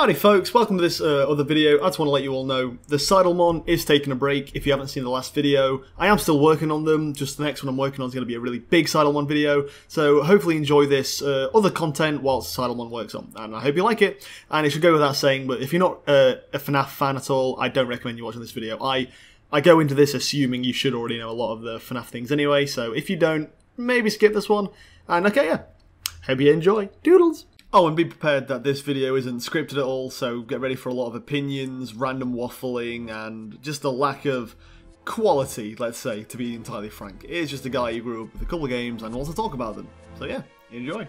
Howdy folks, welcome to this other video. I just want to let you all know the Seidelmon is taking a break if you haven't seen the last video. I am still working on them, just the next one I'm working on is going to be a really big Seidelmon video, so hopefully enjoy this other content whilst Seidelmon works on, and I hope you like it. And it should go without saying, but if you're not a Fnaf fan at all, I don't recommend you watching this video. I go into this assuming you should already know a lot of the Fnaf things anyway, so if you don't, maybe skip this one. And okay, yeah, hope you enjoy. Doodles! Oh, and be prepared that this video isn't scripted at all, so get ready for a lot of opinions, random waffling, and just a lack of quality, let's say, to be entirely frank. It is just a guy who grew up with a couple of games and wants to talk about them. So yeah, enjoy.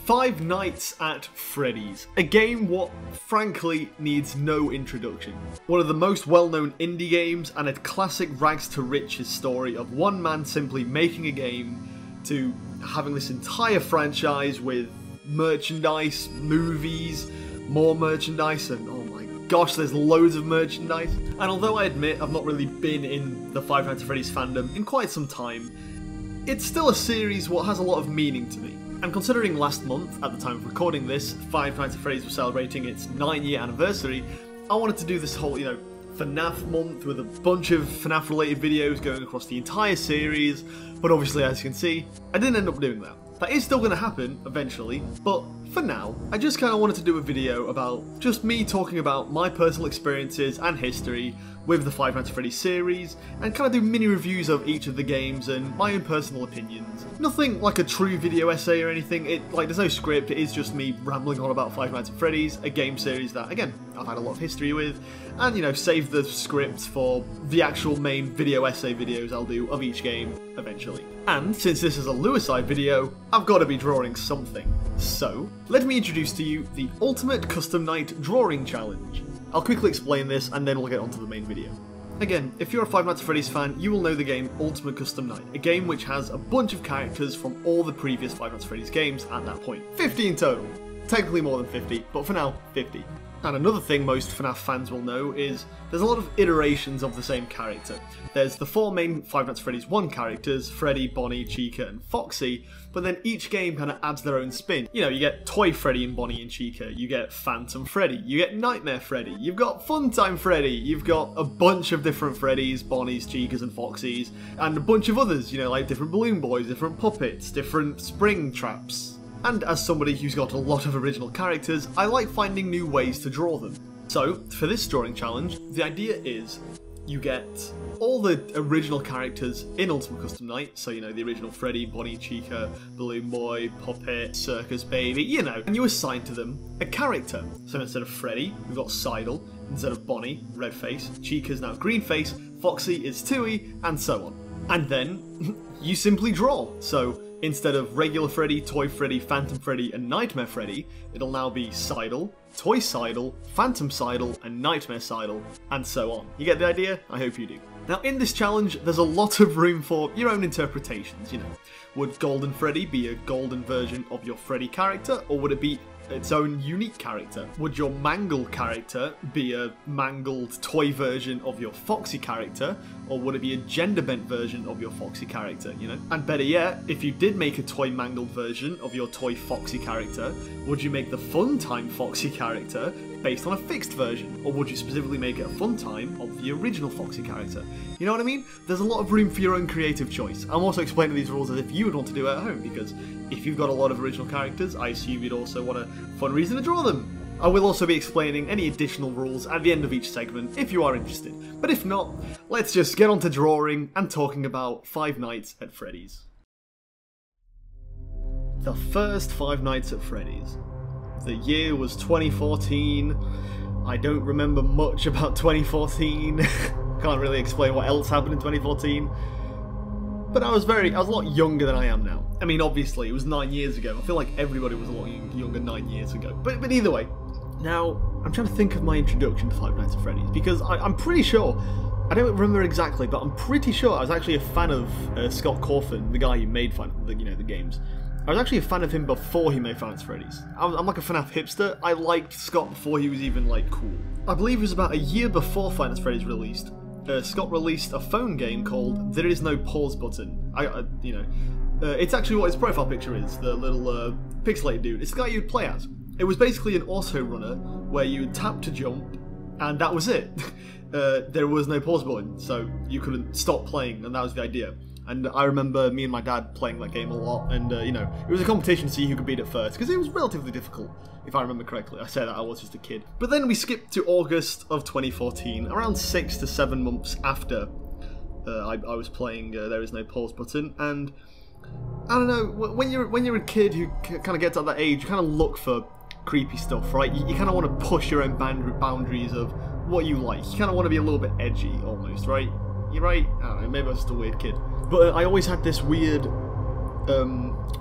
Five Nights at Freddy's. A game what, frankly, needs no introduction. One of the most well-known indie games, and a classic rags to riches story of one man simply making a game to having this entire franchise with merchandise, movies, more merchandise, and oh my gosh, there's loads of merchandise. And although I admit I've not really been in the Five Nights at Freddy's fandom in quite some time, it's still a series what has a lot of meaning to me. And considering last month, at the time of recording this, Five Nights at Freddy's was celebrating its 9-year anniversary, I wanted to do this whole, Fnaf month with a bunch of Fnaf related videos going across the entire series, but obviously, as you can see, I didn't end up doing that. That is still going to happen eventually, but for now, I just kind of wanted to do a video about just me talking about my personal experiences and history with the Five Nights at Freddy's series, and kind of do mini reviews of each of the games and my own personal opinions. Nothing like a true video essay or anything, there's no script, it is just me rambling on about Five Nights at Freddy's, a game series that, again, I've had a lot of history with, and save the scripts for the actual main video essay videos I'll do of each game eventually. And since this is a Lewiside video, I've got to be drawing something. So, let me introduce to you the Ultimate Custom Night Drawing Challenge. I'll quickly explain this and then we'll get on to the main video. Again, if you're a Five Nights at Freddy's fan, you will know the game Ultimate Custom Night, a game which has a bunch of characters from all the previous Five Nights at Freddy's games at that point. 50 in total. Technically more than 50, but for now, 50. And another thing most FNAF fans will know is there's a lot of iterations of the same character. There's the four main Five Nights at Freddy's 1 characters, Freddy, Bonnie, Chica and Foxy, but then each game kind of adds their own spin. You get Toy Freddy and Bonnie and Chica, you get Phantom Freddy, you get Nightmare Freddy, you've got Funtime Freddy, you've got a bunch of different Freddys, Bonnies, Chicas and Foxys, and a bunch of others, like different balloon boys, different puppets, different spring traps. And as somebody who's got a lot of original characters, I like finding new ways to draw them. So, for this drawing challenge, the idea is you get all the original characters in Ultimate Custom Night, so the original Freddy, Bonnie, Chica, Balloon Boy, Puppet, Circus Baby, and you assign to them a character. So instead of Freddy, we've got Seidel, instead of Bonnie, Redface, Chica's now Greenface, Foxy is Tui, and so on. And then, you simply draw. So, instead of regular Freddy, Toy Freddy, Phantom Freddy, and Nightmare Freddy, it'll now be Seidel, Toy Seidel, Phantom Seidel, and Nightmare Seidel, and so on. You get the idea? I hope you do. Now, in this challenge, there's a lot of room for your own interpretations, Would Golden Freddy be a golden version of your Freddy character, or would it be its own unique character? Would your Mangle character be a mangled toy version of your Foxy character, or would it be a gender-bent version of your Foxy character, And better yet, if you did make a toy mangled version of your toy Foxy character, would you make the Funtime Foxy character based on a fixed version, or would you specifically make it a Funtime of the original Foxy character? You know what I mean? There's a lot of room for your own creative choice. I'm also explaining these rules as if you would want to do it at home, because if you've got a lot of original characters, I assume you'd also want a fun reason to draw them. I will also be explaining any additional rules at the end of each segment if you are interested, but if not, let's just get on to drawing and talking about Five Nights at Freddy's. The first Five Nights at Freddy's. The year was 2014. I don't remember much about 2014. Can't really explain what else happened in 2014. But I was a lot younger than I am now. I mean, obviously, it was 9 years ago. I feel like everybody was a lot younger 9 years ago. But either way. Now, I'm trying to think of my introduction to Five Nights at Freddy's, because I'm pretty sure, I don't remember exactly, but I'm pretty sure I was actually a fan of Scott Cawthon, the guy who made the games. I was actually a fan of him before he made Five Nights at Freddy's. I'm like a FNAF hipster. I liked Scott before he was even, cool. I believe it was about a year before Five Nights at Freddy's released. Scott released a phone game called There Is No Pause Button. It's actually what his profile picture is, the little pixelated dude. It's the guy you'd play as. It was basically an auto runner where you would tap to jump, and that was it. There was no pause button, so you couldn't stop playing, and that was the idea. And I remember me and my dad playing that game a lot, and you know, it was a competition to see who could beat it first, because it was relatively difficult, if I remember correctly. I say that I was just a kid. But then we skipped to August of 2014, around 6 to 7 months after I was playing There Is No Pause Button, and I don't know, when you're a kid who kind of gets at that age, you kind of look for creepy stuff, right? You kind of want to push your own boundaries of what you like. You kind of want to be a little bit edgy, almost, right? You're right? I don't know, maybe I was just a weird kid. But I always had this weird,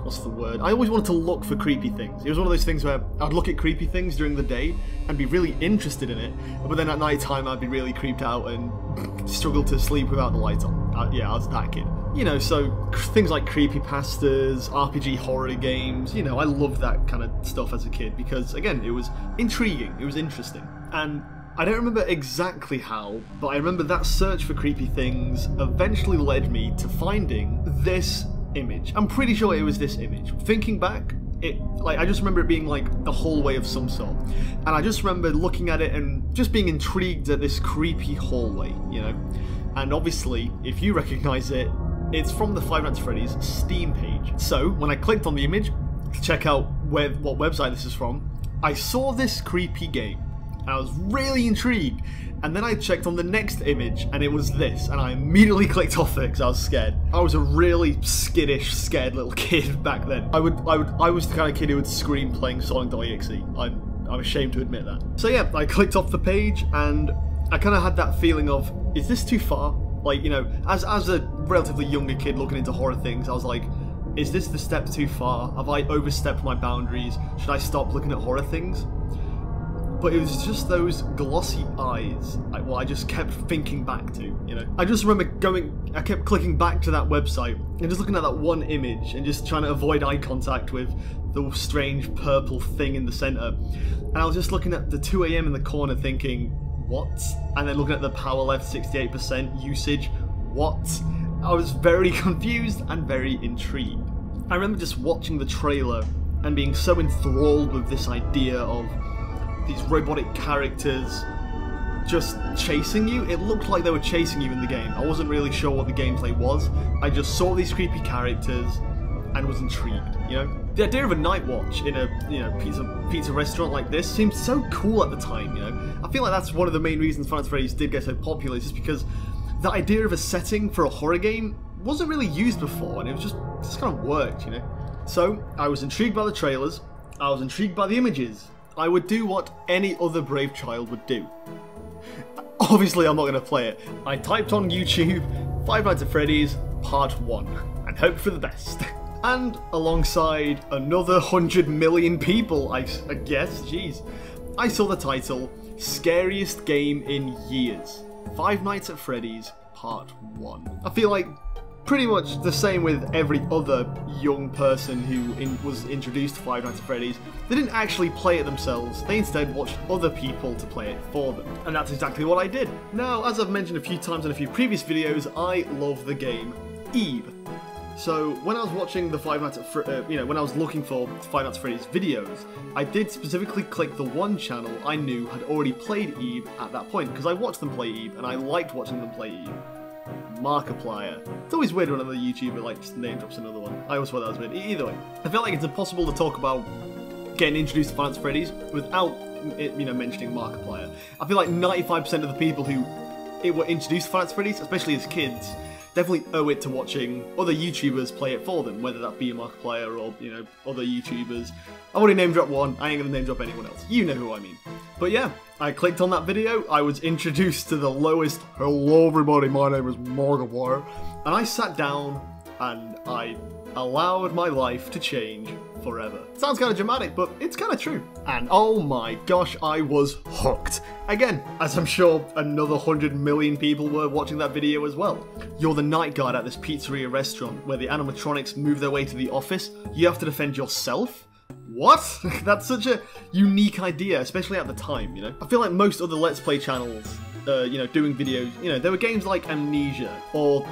what's the word? I always wanted to look for creepy things. It was one of those things where I'd look at creepy things during the day and be really interested in it, but then at night time I'd be really creeped out and struggle to sleep without the lights on. Yeah, I was that kid. You know, so things like creepypastas, RPG horror games, you know, I loved that kind of stuff as a kid because, again, it was intriguing, it was interesting. And I don't remember exactly how, but I remember that search for creepy things eventually led me to finding this image. I'm pretty sure it was this image. Thinking back, I just remember it being like the hallway of some sort. And I just remember looking at it and just being intrigued at this creepy hallway, you know? And obviously, if you recognize it, it's from the Five Nights at Freddy's Steam page. So, when I clicked on the image to check out what website this is from, I saw this creepy game. I was really intrigued, and then I checked on the next image, and it was this, and I immediately clicked off it because I was scared. I was a really skittish, scared little kid back then. I was the kind of kid who would scream playing Sonic.exe. I'm ashamed to admit that. So yeah, I clicked off the page, and I kind of had that feeling of, is this too far? Like, you know, as a relatively younger kid looking into horror things, I was like, is this the step too far? Have I overstepped my boundaries? Should I stop looking at horror things? But it was just those glossy eyes I just kept thinking back to, you know. I just remember I kept clicking back to that website and just looking at that one image and just trying to avoid eye contact with the strange purple thing in the center. And I was just looking at the 2 AM in the corner thinking, what? And then looking at the power left 68% usage, what? I was very confused and very intrigued. I remember just watching the trailer and being so enthralled with this idea of these robotic characters just chasing you. It looked like they were chasing you in the game. I wasn't really sure what the gameplay was. I just saw these creepy characters and was intrigued, you know? The idea of a night watch in a, you know, pizza restaurant like this seemed so cool at the time, you know? I feel like that's one of the main reasons Five Nights at Freddy's did get so popular, is just because the idea of a setting for a horror game wasn't really used before, and it was just kind of worked, you know? So, I was intrigued by the trailers, I was intrigued by the images. I would do what any other brave child would do. Obviously, I'm not going to play it. I typed on YouTube, Five Nights at Freddy's Part 1, and hoped for the best. And alongside another 100 million people, I guess, jeez, I saw the title, Scariest Game in Years, Five Nights at Freddy's Part 1. I feel like pretty much the same with every other young person who was introduced to Five Nights at Freddy's. They didn't actually play it themselves, they instead watched other people to play it for them. And that's exactly what I did. Now, as I've mentioned a few times in a few previous videos, I love the game Eve. So when I was watching the Five Nights at when I was looking for Five Nights at Freddy's videos, I did specifically click the one channel I knew had already played Eve at that point, because I watched them play Eve, and I liked watching them play Eve. Markiplier. It's always weird when another YouTuber like just name drops another one. I always thought that was weird. Either way, I felt like it's impossible to talk about getting introduced to Five Nights at Freddy's without mentioning Markiplier. I feel like 95% of the people who were introduced to Five Nights at Freddy's, especially as kids, definitely owe it to watching other YouTubers play it for them, whether that be a Markiplier or, you know, other YouTubers. I've already name dropped one, I ain't gonna name drop anyone else. You know who I mean. But yeah, I clicked on that video, I was introduced to the lowest, hello everybody, my name is Markiplier, and I sat down and I allowed my life to change forever. Sounds kind of dramatic, but it's kind of true. And oh my gosh, I was hooked. Again, as I'm sure another 100 million people were watching that video as well. You're the night guard at this pizzeria restaurant where the animatronics move their way to the office. You have to defend yourself? What? That's such a unique idea, especially at the time, you know? I feel like most other Let's Play channels, you know, doing videos, you know, there were games like Amnesia or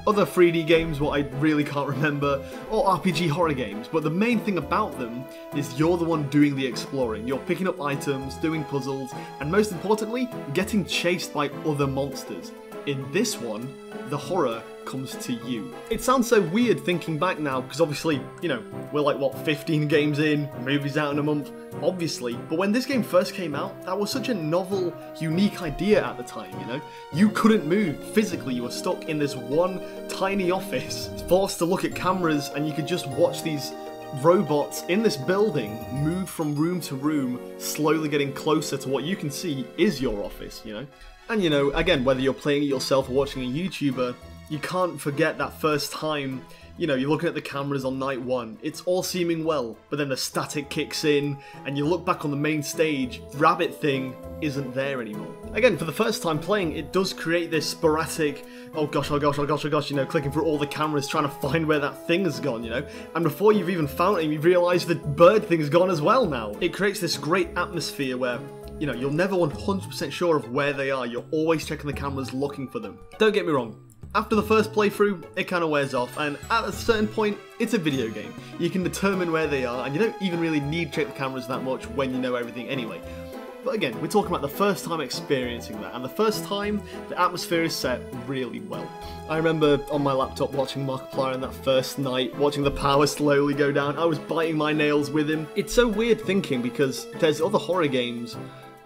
other 3D games, what I really can't remember, or RPG horror games, but the main thing about them is you're the one doing the exploring. You're picking up items, doing puzzles, and most importantly, getting chased by other monsters. In this one, the horror comes to you. It sounds so weird thinking back now, because obviously, you know, we're like, what, 15 games in, movie's out in a month, obviously, but when this game first came out, that was such a novel, unique idea at the time, you know? You couldn't move physically, you were stuck in this one tiny office, forced to look at cameras, and you could just watch these robots in this building move from room to room, slowly getting closer to what you can see is your office, you know? And you know, again, whether you're playing it yourself or watching a YouTuber, you can't forget that first time, you know, you're looking at the cameras on night one, it's all seeming well, but then the static kicks in, and you look back on the main stage, the rabbit thing isn't there anymore. Again, for the first time playing, it does create this sporadic, oh gosh, oh gosh, oh gosh, oh gosh, you know, clicking through all the cameras trying to find where that thing has gone, you know? And before you've even found it, you realise the bird thing's gone as well now. It creates this great atmosphere where, you know, you're never 100% sure of where they are, you're always checking the cameras looking for them. Don't get me wrong, after the first playthrough, it kind of wears off, and at a certain point, it's a video game. You can determine where they are, and you don't even really need to check the cameras that much when you know everything anyway. But again, we're talking about the first time experiencing that, and the first time the atmosphere is set really well. I remember on my laptop watching Markiplier on that first night, watching the power slowly go down, I was biting my nails with him. It's so weird thinking, because there's other horror games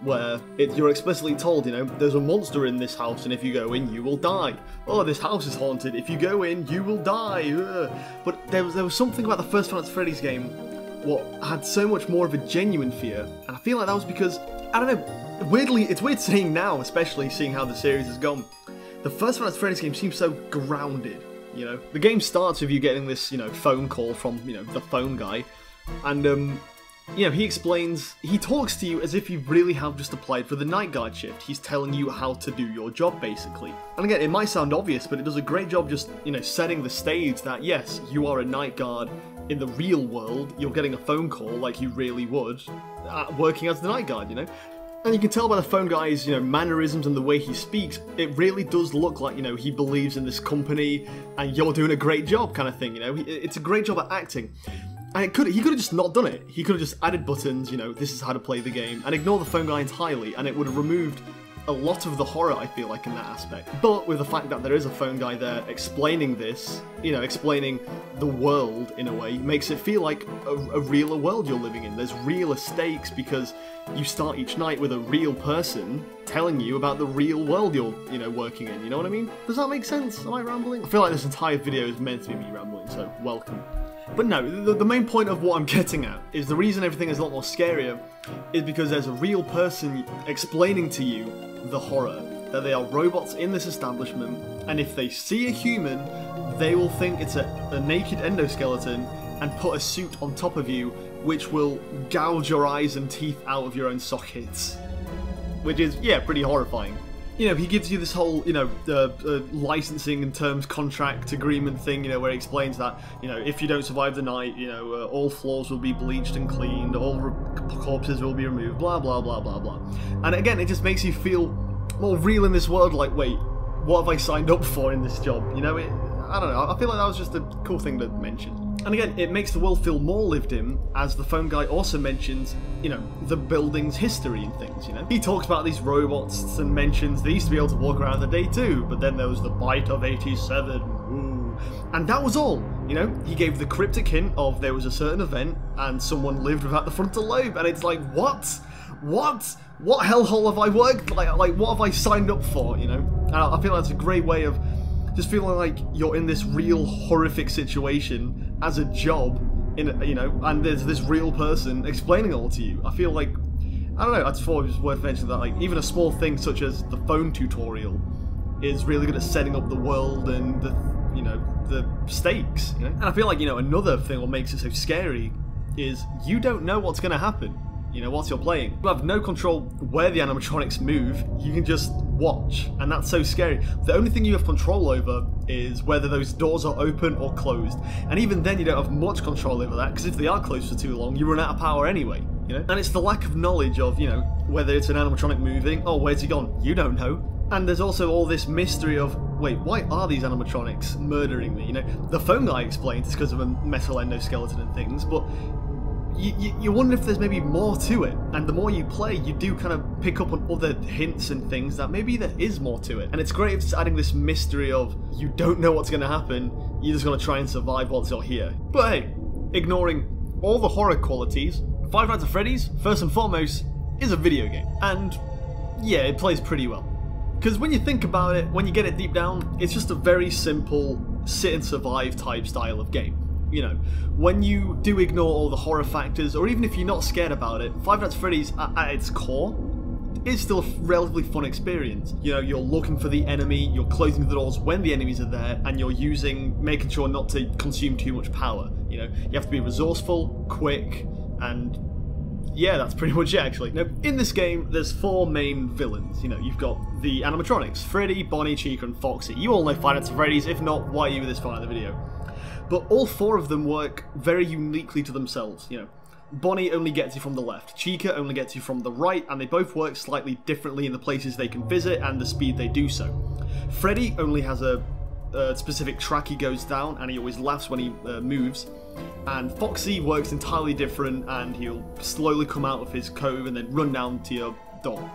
where you're explicitly told, you know, there's a monster in this house and if you go in, you will die. Oh, this house is haunted, if you go in, you will die. Ugh. But there was something about the first Freddys game what had so much more of a genuine fear, and I feel like that was because, I don't know, weirdly, it's weird saying now, especially seeing how the series has gone, the first Freddys game seems so grounded, you know? The game starts with you getting this, you know, phone call from, you know, the phone guy, and, you know, he talks to you as if you really have just applied for the night guard shift. He's telling you how to do your job, basically. And again, it might sound obvious, but it does a great job just, you know, setting the stage that, yes, you are a night guard in the real world, you're getting a phone call like you really would, working as the night guard, you know? And you can tell by the phone guy's, you know, mannerisms and the way he speaks, it really does look like, you know, he believes in this company, and you're doing a great job kind of thing, you know? It's a great job at acting. And he could have just not done it. He could have just added buttons, you know, this is how to play the game, and ignore the phone guy entirely, and it would have removed a lot of the horror, I feel like, in that aspect. But with the fact that there is a phone guy there explaining this, you know, explaining the world in a way, makes it feel like a realer world you're living in. There's realer stakes because you start each night with a real person telling you about the real world you're, you know, working in. You know what I mean? Does that make sense? Am I rambling? I feel like this entire video is meant to be me rambling, so welcome. But no, the main point of what I'm getting at is the reason everything is a lot more scarier is because there's a real person explaining to you the horror, that they are robots in this establishment, and if they see a human, they will think it's a naked endoskeleton and put a suit on top of you, which will gouge your eyes and teeth out of your own sockets. Which is, yeah, pretty horrifying. You know, he gives you this whole, you know, licensing and terms contract agreement thing, you know, where he explains that, you know, if you don't survive the night, you know, all floors will be bleached and cleaned, all corpses will be removed, blah, blah, blah, blah, blah. And again, it just makes you feel more real in this world, like, wait, what have I signed up for in this job? You know, I don't know, I feel like that was just a cool thing to mention. And again, it makes the world feel more lived in, as the phone guy also mentions, you know, the building's history and things, you know? He talks about these robots and mentions they used to be able to walk around the day too, but then there was the bite of 87, ooh. And that was all, you know? He gave the cryptic hint of there was a certain event and someone lived without the frontal lobe, and it's like, what? What? What hellhole have I worked? Like what have I signed up for, you know? And I feel like that's a great way of just feeling like you're in this real horrific situation as a job, you know, and there's this real person explaining it all to you. I feel like, I don't know, I just thought it was worth mentioning that, like, even a small thing such as the phone tutorial is really good at setting up the world and the, you know, the stakes, you know? And I feel like, you know, another thing what makes it so scary is you don't know what's going to happen, you know, whilst you're playing. You have no control where the animatronics move, you can just watch, and that's so scary. The only thing you have control over is whether those doors are open or closed, and even then you don't have much control over that, because if they are closed for too long, you run out of power anyway, you know? And it's the lack of knowledge of, you know, whether it's an animatronic moving, oh, where's he gone? You don't know. And there's also all this mystery of, wait, why are these animatronics murdering me? You know, the phone guy explains it's because of a metal endoskeleton and things, but you wonder if there's maybe more to it. And the more you play, you do kind of pick up on other hints and things that maybe there is more to it. And it's great if it's adding this mystery of, you don't know what's going to happen, you're just going to try and survive whilst you're here. But hey, ignoring all the horror qualities, Five Nights at Freddy's, first and foremost, is a video game. And yeah, it plays pretty well. Because when you think about it, when you get it deep down, it's just a very simple sit and survive type style of game. You know, when you do ignore all the horror factors, or even if you're not scared about it, Five Nights at Freddy's at its core is still a relatively fun experience. You know, you're looking for the enemy, you're closing the doors when the enemies are there, and you're making sure not to consume too much power. You know, you have to be resourceful, quick, and yeah, that's pretty much it actually. Now, in this game, there's 4 main villains. You know, you've got the animatronics, Freddy, Bonnie, Chica, and Foxy. You all know Five Nights at Freddy's, if not, why are you this far in the video? But all 4 of them work very uniquely to themselves, you know. Bonnie only gets you from the left, Chica only gets you from the right, and they both work slightly differently in the places they can visit and the speed they do so. Freddy only has a specific track he goes down, and he always laughs when he moves. And Foxy works entirely different, and he'll slowly come out of his cove and then run down to your door.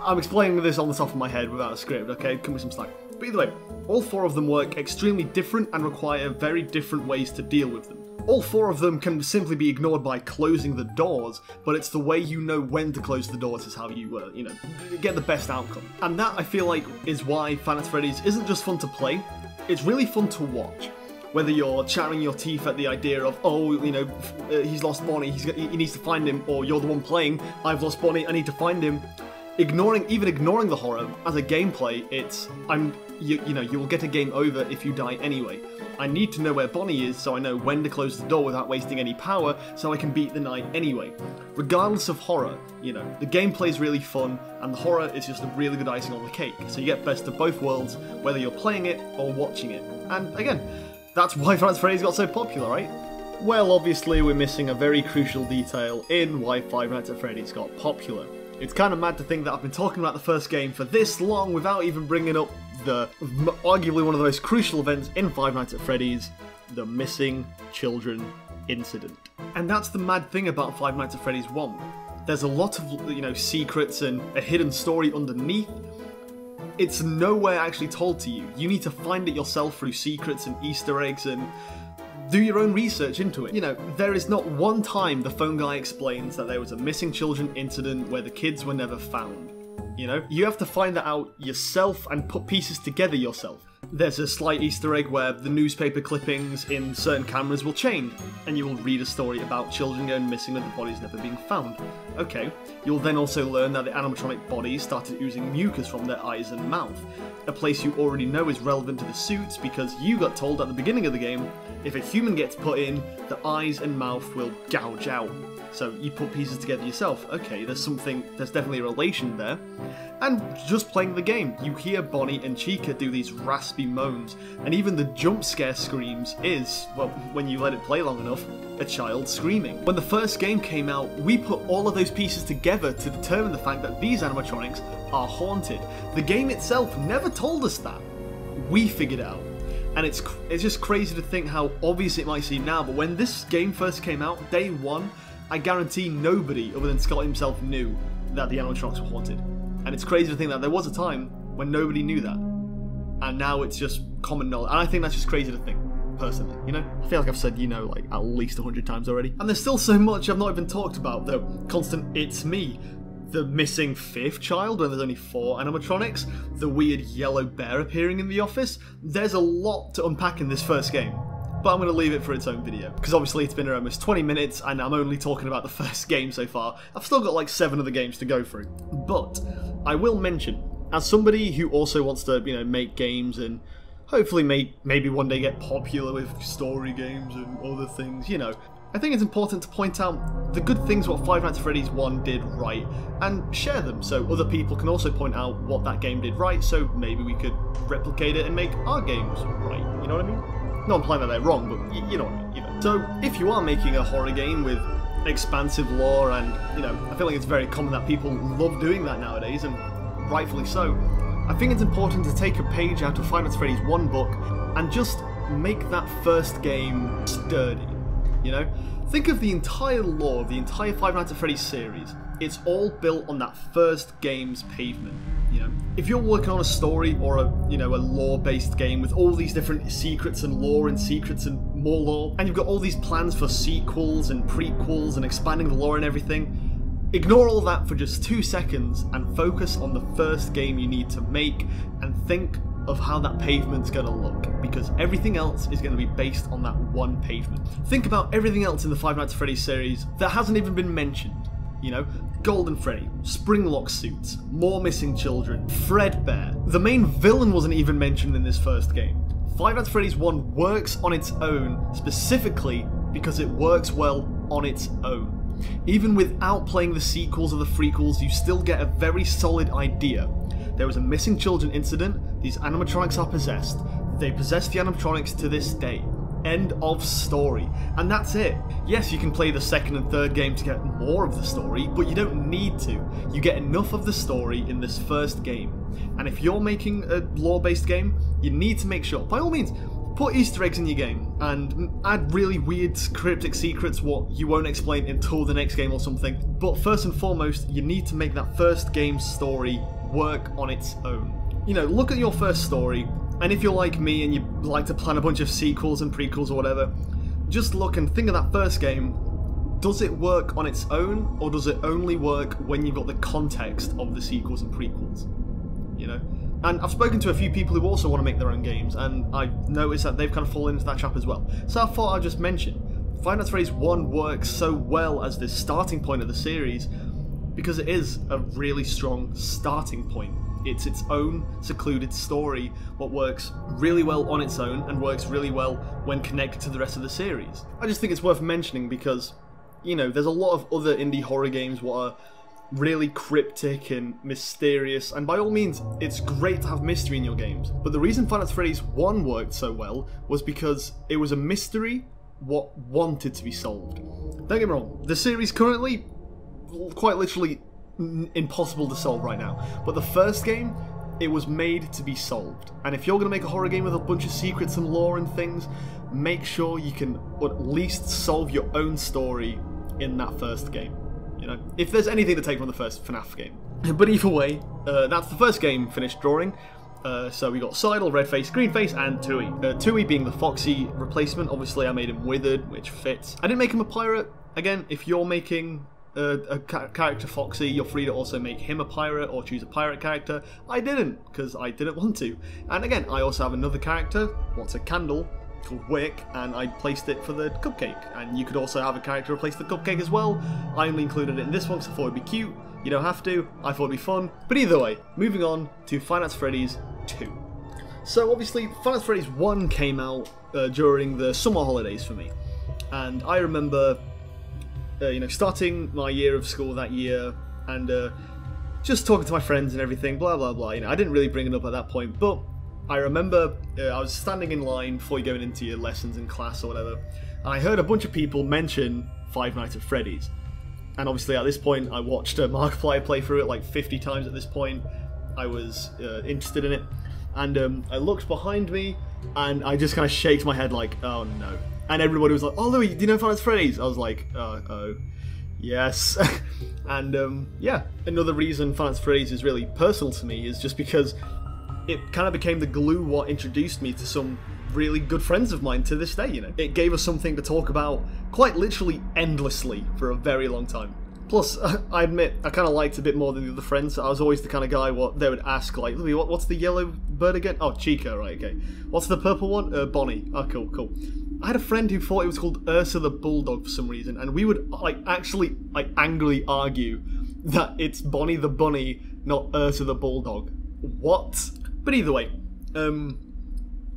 I'm explaining this on the top of my head without a script, okay? Come with some slack. But either way, all 4 of them work extremely different and require very different ways to deal with them. All 4 of them can simply be ignored by closing the doors, but it's the way you know when to close the doors is how you, you know, get the best outcome. And that, I feel like, is why Five Nights at Freddy's isn't just fun to play, it's really fun to watch. Whether you're chattering your teeth at the idea of, oh, you know, he's lost Bonnie, he needs to find him, or you're the one playing, I've lost Bonnie, I need to find him. Even ignoring the horror, as a gameplay, it's, you know, you will get a game over if you die anyway. I need to know where Bonnie is so I know when to close the door without wasting any power so I can beat the night anyway. Regardless of horror, you know, the gameplay is really fun and the horror is just a really good icing on the cake. So you get best of both worlds, whether you're playing it or watching it. And again, that's why Five Nights at Freddy's got so popular, right? Well, obviously we're missing a very crucial detail in why Five Nights at Freddy's got popular. It's kind of mad to think that I've been talking about the first game for this long without even bringing up the arguably one of the most crucial events in Five Nights at Freddy's, the missing children incident. And that's the mad thing about Five Nights at Freddy's 1. There's a lot of, you know, secrets and a hidden story underneath. It's nowhere actually told to you. You need to find it yourself through secrets and Easter eggs and do your own research into it. You know, there is not one time the phone guy explains that there was a missing children incident where the kids were never found. You know, you have to find that out yourself and put pieces together yourself. There's a slight Easter egg where the newspaper clippings in certain cameras will change, and you will read a story about children going missing with the bodies never being found. Okay, you'll then also learn that the animatronic bodies started oozing mucus from their eyes and mouth, a place you already know is relevant to the suits because you got told at the beginning of the game, if a human gets put in, the eyes and mouth will gouge out. So you put pieces together yourself. Okay, there's definitely a relation there. And just playing the game, you hear Bonnie and Chica do these raspy moans, and even the jump scare screams is, well, when you let it play long enough, a child screaming. When the first game came out, we put all of those pieces together to determine the fact that these animatronics are haunted. The game itself never told us that. We figured it out. And it's just crazy to think how obvious it might seem now, but when this game first came out, day one, I guarantee nobody other than Scott himself knew that the animatronics were haunted. And it's crazy to think that there was a time when nobody knew that. And now it's just common knowledge. And I think that's just crazy to think, personally, you know? I feel like I've said, you know, like at least 100 times already. And there's still so much I've not even talked about, the constant "it's me," the missing 5th child when there's only 4 animatronics, the weird yellow bear appearing in the office. There's a lot to unpack in this first game. But I'm going to leave it for its own video, because obviously it's been almost 20 minutes and I'm only talking about the first game so far. I've still got like 7 other games to go through. But I will mention, as somebody who also wants to, you know, make games and hopefully maybe one day get popular with story games and other things, you know, I think it's important to point out the good things what Five Nights at Freddy's 1 did right, and share them so other people can also point out what that game did right, so maybe we could replicate it and make our games right, you know what I mean? Not implying that they're wrong, but you know what I mean, you know. So, if you are making a horror game with expansive lore, and, you know, I feel like it's very common that people love doing that nowadays, and rightfully so, I think it's important to take a page out of Five Nights at Freddy's 1 book and just make that first game sturdy. You know, think of the entire lore of the entire Five Nights at Freddy's series. It's all built on that first game's pavement. You know, if you're working on a story or a lore-based game with all these different secrets and lore and secrets and more lore, and you've got all these plans for sequels and prequels and expanding the lore and everything, ignore all that for just 2 seconds and focus on the first game you need to make and think of how that pavement's going to look, because everything else is going to be based on that one pavement. Think about everything else in the Five Nights at Freddy's series that hasn't even been mentioned. You know, Golden Freddy, Springlock suits, more missing children, Fredbear. The main villain wasn't even mentioned in this first game. Five Nights at Freddy's 1 works on its own specifically because it works well on its own. Even without playing the sequels or the frequels, you still get a very solid idea. There was a missing children incident, these animatronics are possessed, they possess the animatronics to this day. End of story. And that's it. Yes, you can play the second and third game to get more of the story, but you don't need to. You get enough of the story in this first game. And if you're making a lore-based game, you need to make sure, by all means, put Easter eggs in your game and add really weird cryptic secrets what you won't explain until the next game or something. But first and foremost, you need to make that first game's story work on its own. You know, look at your first story, and if you're like me and you like to plan a bunch of sequels and prequels or whatever, just look and think of that first game. Does it work on its own, or does it only work when you've got the context of the sequels and prequels? You know? And I've spoken to a few people who also want to make their own games, and I've noticed that they've kind of fallen into that trap as well. So I thought I'd just mention, Five Nights at Freddy's 1 works so well as this starting point of the series because it is a really strong starting point. It's its own secluded story, what works really well on its own and works really well when connected to the rest of the series. I just think it's worth mentioning because, you know, there's a lot of other indie horror games what are really cryptic and mysterious, and by all means, it's great to have mystery in your games. But the reason Five Nights at Freddy's 1 worked so well was because it was a mystery what wanted to be solved. Don't get me wrong, the series currently, quite literally, impossible to solve right now. But the first game, it was made to be solved. And if you're going to make a horror game with a bunch of secrets and lore and things, make sure you can at least solve your own story in that first game. You know, if there's anything to take from the first Fnaf game. But either way, that's the first game finished drawing. So we got Seidel, Redface, Greenface, and Tui. Tui being the Foxy replacement. Obviously I made him withered, which fits. I didn't make him a pirate. Again, if you're making a character Foxy, you're free to also make him a pirate or choose a pirate character. I didn't, because I didn't want to. And again, I also have another character, what's a candle, called Wick, and I placed it for the cupcake. And you could also have a character replace the cupcake as well. I only included it in this one because I thought it'd be cute. You don't have to, I thought it'd be fun. But either way, moving on to Five Nights at Freddy's 2. So obviously, Five Nights at Freddy's 1 came out during the summer holidays for me. And I remember you know, starting my year of school that year, and just talking to my friends and everything, blah blah blah. You know, I didn't really bring it up at that point, but I remember I was standing in line before you going into your lessons in class or whatever, and I heard a bunch of people mention Five Nights at Freddy's. And obviously at this point, I watched Markiplier play through it like 50 times at this point. I was interested in it, and I looked behind me, and I just kind of shaked my head like, oh no. And everybody was like, oh Louis, do you know Five Nights at Freddy's? I was like, oh, yes. And yeah, another reason Five Nights at Freddy's is really personal to me is just because it kind of became the glue what introduced me to some really good friends of mine to this day, you know. It gave us something to talk about quite literally endlessly for a very long time. Plus, I admit, I kind of liked a bit more than the other friends. I was always the kind of guy what they would ask, like, Louis, what's the yellow bird again? Oh, Chica, right, okay. What's the purple one? Bonnie. Oh, cool, cool. I had a friend who thought it was called Ursa the Bulldog for some reason, and we would, like, actually, like, angrily argue that it's Bonnie the Bunny, not Ursa the Bulldog. What? But either way,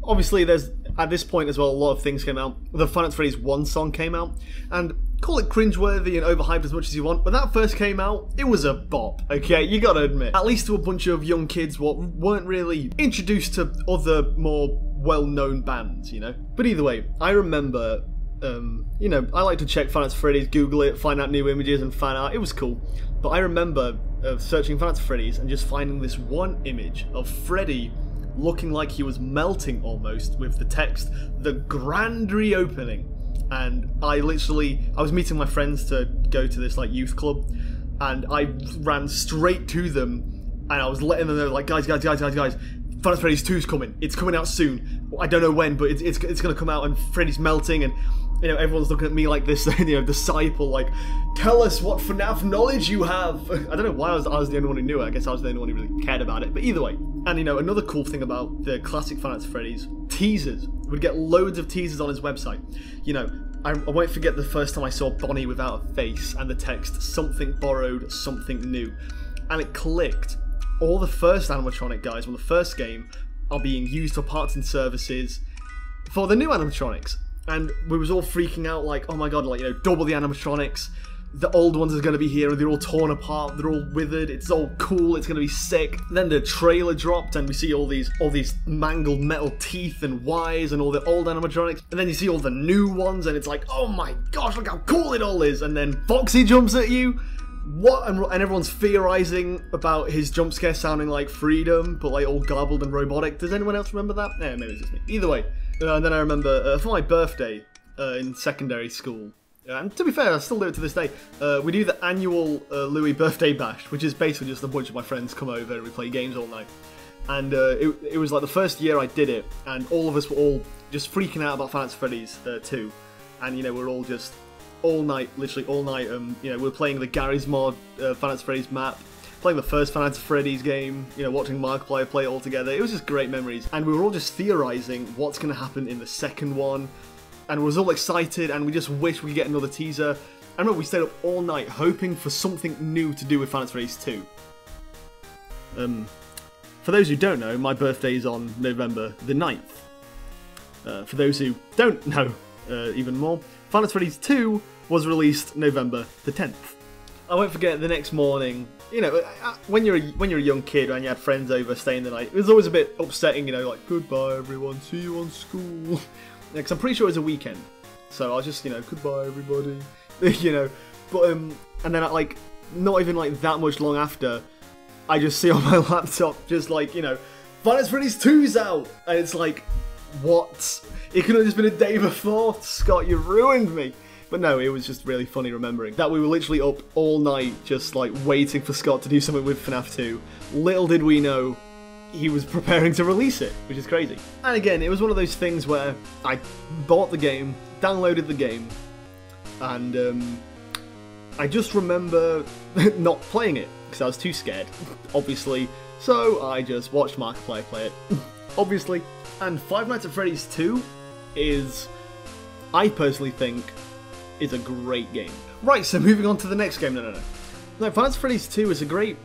obviously there's At this point as well, a lot of things came out. The Five Nights at Freddy's 1 song came out, and call it cringeworthy and overhyped as much as you want, when that first came out, it was a bop, okay? You gotta admit. At least to a bunch of young kids what weren't really introduced to other more well-known bands, you know? But either way, I remember, you know, I like to check Five Nights at Freddy's, Google it, find out new images and fan art. It was cool. But I remember searching Five Nights at Freddy's and just finding this one image of Freddy looking like he was melting almost with the text, "The Grand Reopening." And I was meeting my friends to go to this like youth club, and I ran straight to them and I was letting them know, like, guys, Five Nights at Freddy's 2's coming. It's coming out soon. I don't know when, but it's gonna come out, and Freddy's melting, and you know, everyone's looking at me like this, you know, disciple, like, tell us what FNAF knowledge you have. I don't know why I was the only one who knew it. I guess I was the only one who really cared about it. But either way, and you know, another cool thing about the classic Five Nights at Freddy's, teasers. We'd get loads of teasers on his website. You know, I won't forget the first time I saw Bonnie without a face and the text, "Something borrowed, something new." And it clicked. All the first animatronic guys from the first game are being used for parts and services for the new animatronics. And we was all freaking out like, oh my god, like, you know, double the animatronics. The old ones are going to be here, and they're all torn apart, they're all withered, it's all cool, it's going to be sick. Then the trailer dropped, and we see all these mangled metal teeth and wires and all the old animatronics. And then you see all the new ones, and it's like, oh my gosh, look how cool it all is. And then Foxy jumps at you. What? And everyone's theorizing about his jump scare sounding like Freedom, but like all garbled and robotic. Does anyone else remember that? Yeah, maybe it's just me. Either way. And then I remember, for my birthday in secondary school, and to be fair, I still do it to this day, we do the annual Louis birthday bash, which is basically just a bunch of my friends come over and we play games all night. And it was like the first year I did it, and all of us were all just freaking out about Five Nights at Freddy's 2. And, you know, we're all just all night, literally all night, you know, we're playing the Gary's mod Five Nights at Freddy's map, playing the first Five Nights at Freddy's game, you know, watching Markiplier play it all together. It was just great memories. And we were all just theorizing what's going to happen in the second one. And we was all excited, and we just wish we could get another teaser. I remember we stayed up all night hoping for something new to do with Five Nights at Freddy's 2. For those who don't know, my birthday is on November the 9th. For those who don't know even more, Five Nights at Freddy's 2 was released November the 10th. I won't forget the next morning, you know, when you're a young kid and you had friends over staying the night, it was always a bit upsetting, you know, like, goodbye everyone, see you on school. Because I'm pretty sure it was a weekend, so I was just, you know, goodbye everybody, you know. But and then like not even like that much long after, I just see on my laptop just like, you know, Five Nights at Freddy's 2's out, and it's like, what? It could have just been a day before. Scott, you ruined me. But no, it was just really funny remembering that we were literally up all night just like waiting for Scott to do something with FNAF 2. Little did we know he was preparing to release it, which is crazy. And again, it was one of those things where I bought the game, downloaded the game, and I just remember not playing it because I was too scared, obviously. So I just watched Markiplier play it, obviously. And Five Nights at Freddy's 2 is, I personally think, is a great game. Right, so moving on to the next game. No, Five Nights at Freddy's 2 is a great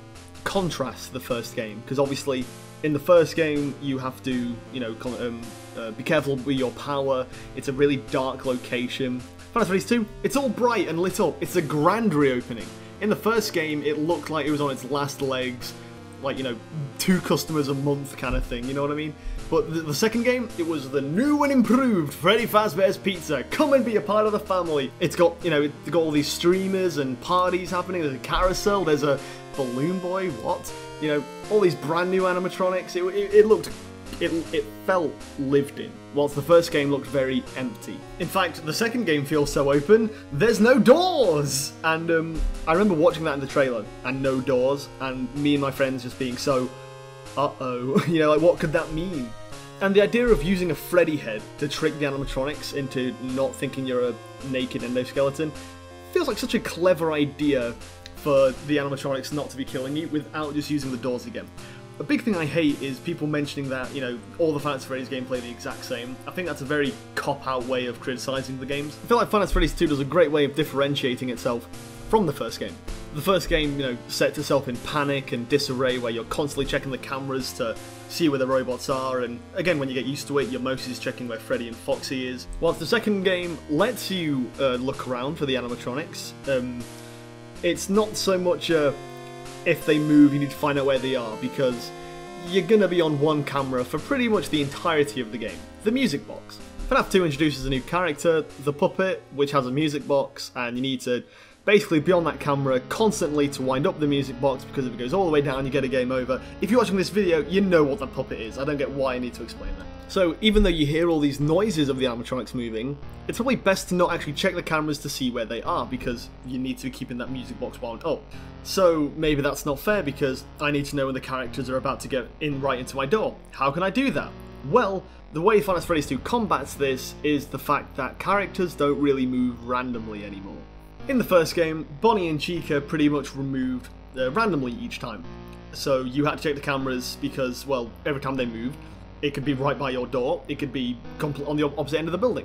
contrast to the first game, because obviously in the first game you have to, you know, be careful with your power. It's a really dark location. Five Nights at Freddy's 2, it's all bright and lit up. It's a grand reopening. In the first game, it looked like it was on its last legs, like, you know, 2 customers a month kind of thing, you know what I mean? But the second game, it was the new and improved Freddy Fazbear's Pizza. Come and be a part of the family. It's got, you know, it's got all these streamers and parties happening. There's a carousel. There's a balloon boy. What? You know, all these brand new animatronics. It felt lived in, whilst the first game looked very empty. In fact, the second game feels so open, there's no doors! And I remember watching that in the trailer, and no doors, and me and my friends just being so, uh-oh, you know, like, what could that mean? And the idea of using a Freddy head to trick the animatronics into not thinking you're a naked endoskeleton feels like such a clever idea for the animatronics not to be killing you without just using the doors again. A big thing I hate is people mentioning that, you know, all the Five Nights at Freddy's games play the exact same. I think that's a very cop-out way of criticising the games. I feel like Five Nights at Freddy's 2 does a great way of differentiating itself from the first game. The first game, sets itself in panic and disarray where you're constantly checking the cameras to see where the robots are, and again, when you get used to it, you're mostly just checking where Freddy and Foxy is. Whilst the second game lets you look around for the animatronics, it's not so much if they move, you need to find out where they are, because you're going to be on one camera for pretty much the entirety of the game. The music box. Fnaf 2 introduces a new character, the puppet, which has a music box, and you need to basically be on that camera constantly to wind up the music box, because if it goes all the way down you get a game over. If you're watching this video, you know what that puppet is. I don't get why I need to explain that. So even though you hear all these noises of the animatronics moving, it's probably best to not actually check the cameras to see where they are, because you need to be keeping that music box wound up. So maybe that's not fair, because I need to know when the characters are about to get in right into my door. How can I do that? Well, the way Five Nights at Freddy's 2 combats this is the fact that characters don't really move randomly anymore. In the first game, Bonnie and Chica pretty much removed randomly each time. So you had to check the cameras because, well, every time they moved, it could be right by your door, it could be on the opposite end of the building.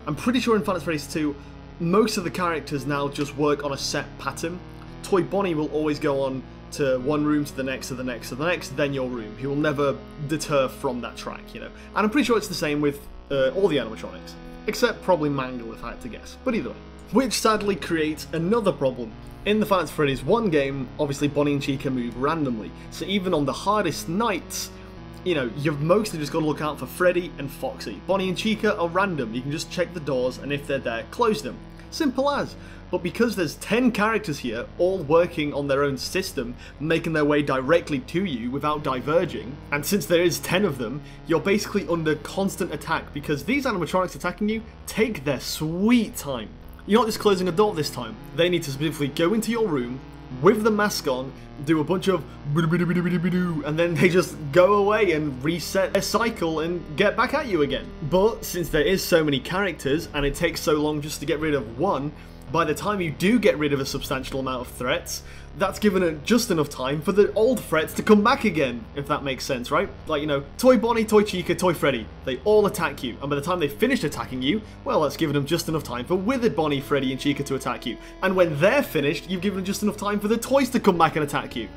I'm pretty sure in Five Nights at Freddy's 2, most of the characters now just work on a set pattern. Toy Bonnie will always go on to one room, to the next, to the next, to the next, then your room. He will never deter from that track, And I'm pretty sure it's the same with all the animatronics. Except probably Mangle, if I had to guess. But either way. Which sadly creates another problem. In the Five Nights at Freddy's 1 game, obviously Bonnie and Chica move randomly. So even on the hardest nights, you've mostly just got to look out for Freddy and Foxy. Bonnie and Chica are random. You can just check the doors, and if they're there, close them. Simple as. But because there's 10 characters here, all working on their own system, making their way directly to you without diverging, and since there is 10 of them, you're basically under constant attack, because these animatronics attacking you take their sweet time. You're not just closing a door this time. They need to specifically go into your room with the mask on, do a bunch of and then they just go away and reset their cycle and get back at you again. But since there is so many characters and it takes so long just to get rid of one, by the time you do get rid of a substantial amount of threats, that's given it just enough time for the old threats to come back again, if that makes sense, right? Like, Toy Bonnie, Toy Chica, Toy Freddy, they all attack you, and by the time they finished attacking you, well, that's given them just enough time for Withered Bonnie, Freddy, and Chica to attack you. And when they're finished, you've given them just enough time for the toys to come back and attack you.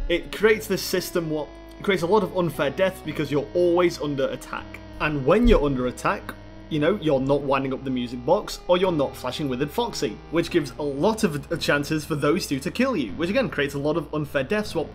It creates this system it creates a lot of unfair deaths because you're always under attack. And when you're under attack, you're not winding up the music box, or you're not flashing Withered Foxy, which gives a lot of chances for those two to kill you, which again creates a lot of unfair deaths. Well,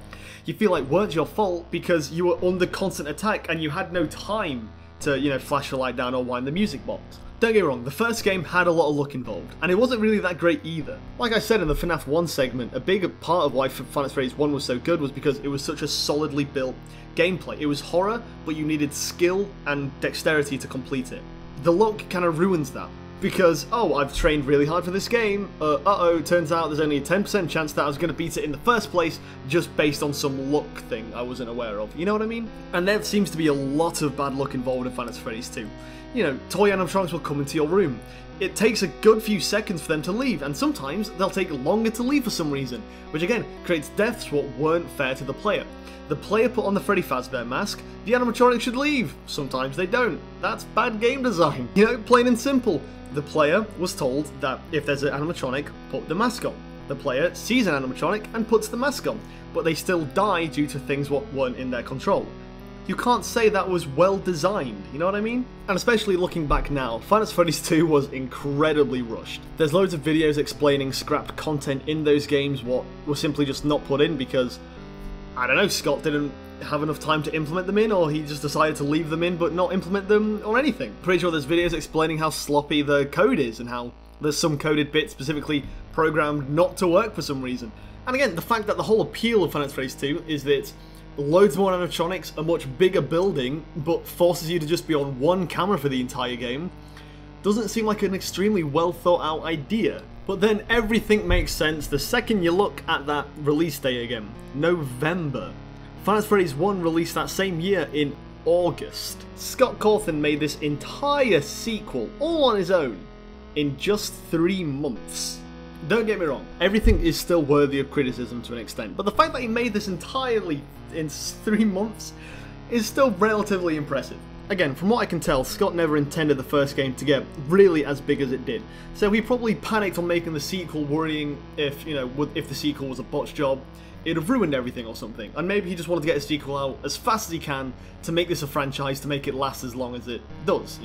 you feel like weren't your fault because you were under constant attack and you had no time to, flash the light down or wind the music box. Don't get me wrong, the first game had a lot of luck involved, and it wasn't really that great either. Like I said in the Fnaf 1 segment, a big part of why Five Nights at Freddy's 1 was so good was because it was such a solidly built gameplay. It was horror, but you needed skill and dexterity to complete it. The luck kind of ruins that, because, oh, I've trained really hard for this game, turns out there's only a 10% chance that I was going to beat it in the first place, just based on some luck thing I wasn't aware of, you know what I mean? And there seems to be a lot of bad luck involved in Five Nights at Freddy's 2. Toy animatronics will come into your room. It takes a good few seconds for them to leave, and sometimes they'll take longer to leave for some reason, which again creates deaths what weren't fair to the player. The player put on the Freddy Fazbear mask, the animatronic should leave. Sometimes they don't. That's bad game design. Plain and simple. The player was told that if there's an animatronic, put the mask on. The player sees an animatronic and puts the mask on, but they still die due to things what weren't in their control. You can't say that was well designed, you know what I mean? And especially looking back now, Five Nights at Freddy's 2 was incredibly rushed. There's loads of videos explaining scrapped content in those games what was simply just not put in because, I don't know, Scott didn't have enough time to implement them in, or he just decided to leave them in but not implement them or anything. Pretty sure there's videos explaining how sloppy the code is and how there's some coded bits specifically programmed not to work for some reason. And again, the fact that the whole appeal of Five Nights at Freddy's 2 is that loads more animatronics, a much bigger building, but forces you to just be on one camera for the entire game, doesn't seem like an extremely well thought out idea. But then everything makes sense the second you look at that release date again. November. Five Nights at Freddy's 1 released that same year in August. Scott Cawthon made this entire sequel all on his own in just 3 months. Don't get me wrong, everything is still worthy of criticism to an extent, but the fact that he made this entirely in 3 months is still relatively impressive. Again, from what I can tell, Scott never intended the first game to get really as big as it did. So he probably panicked on making the sequel, worrying if, if the sequel was a botch job, it'd have ruined everything or something. And maybe he just wanted to get a sequel out as fast as he can to make this a franchise, to make it last as long as it does,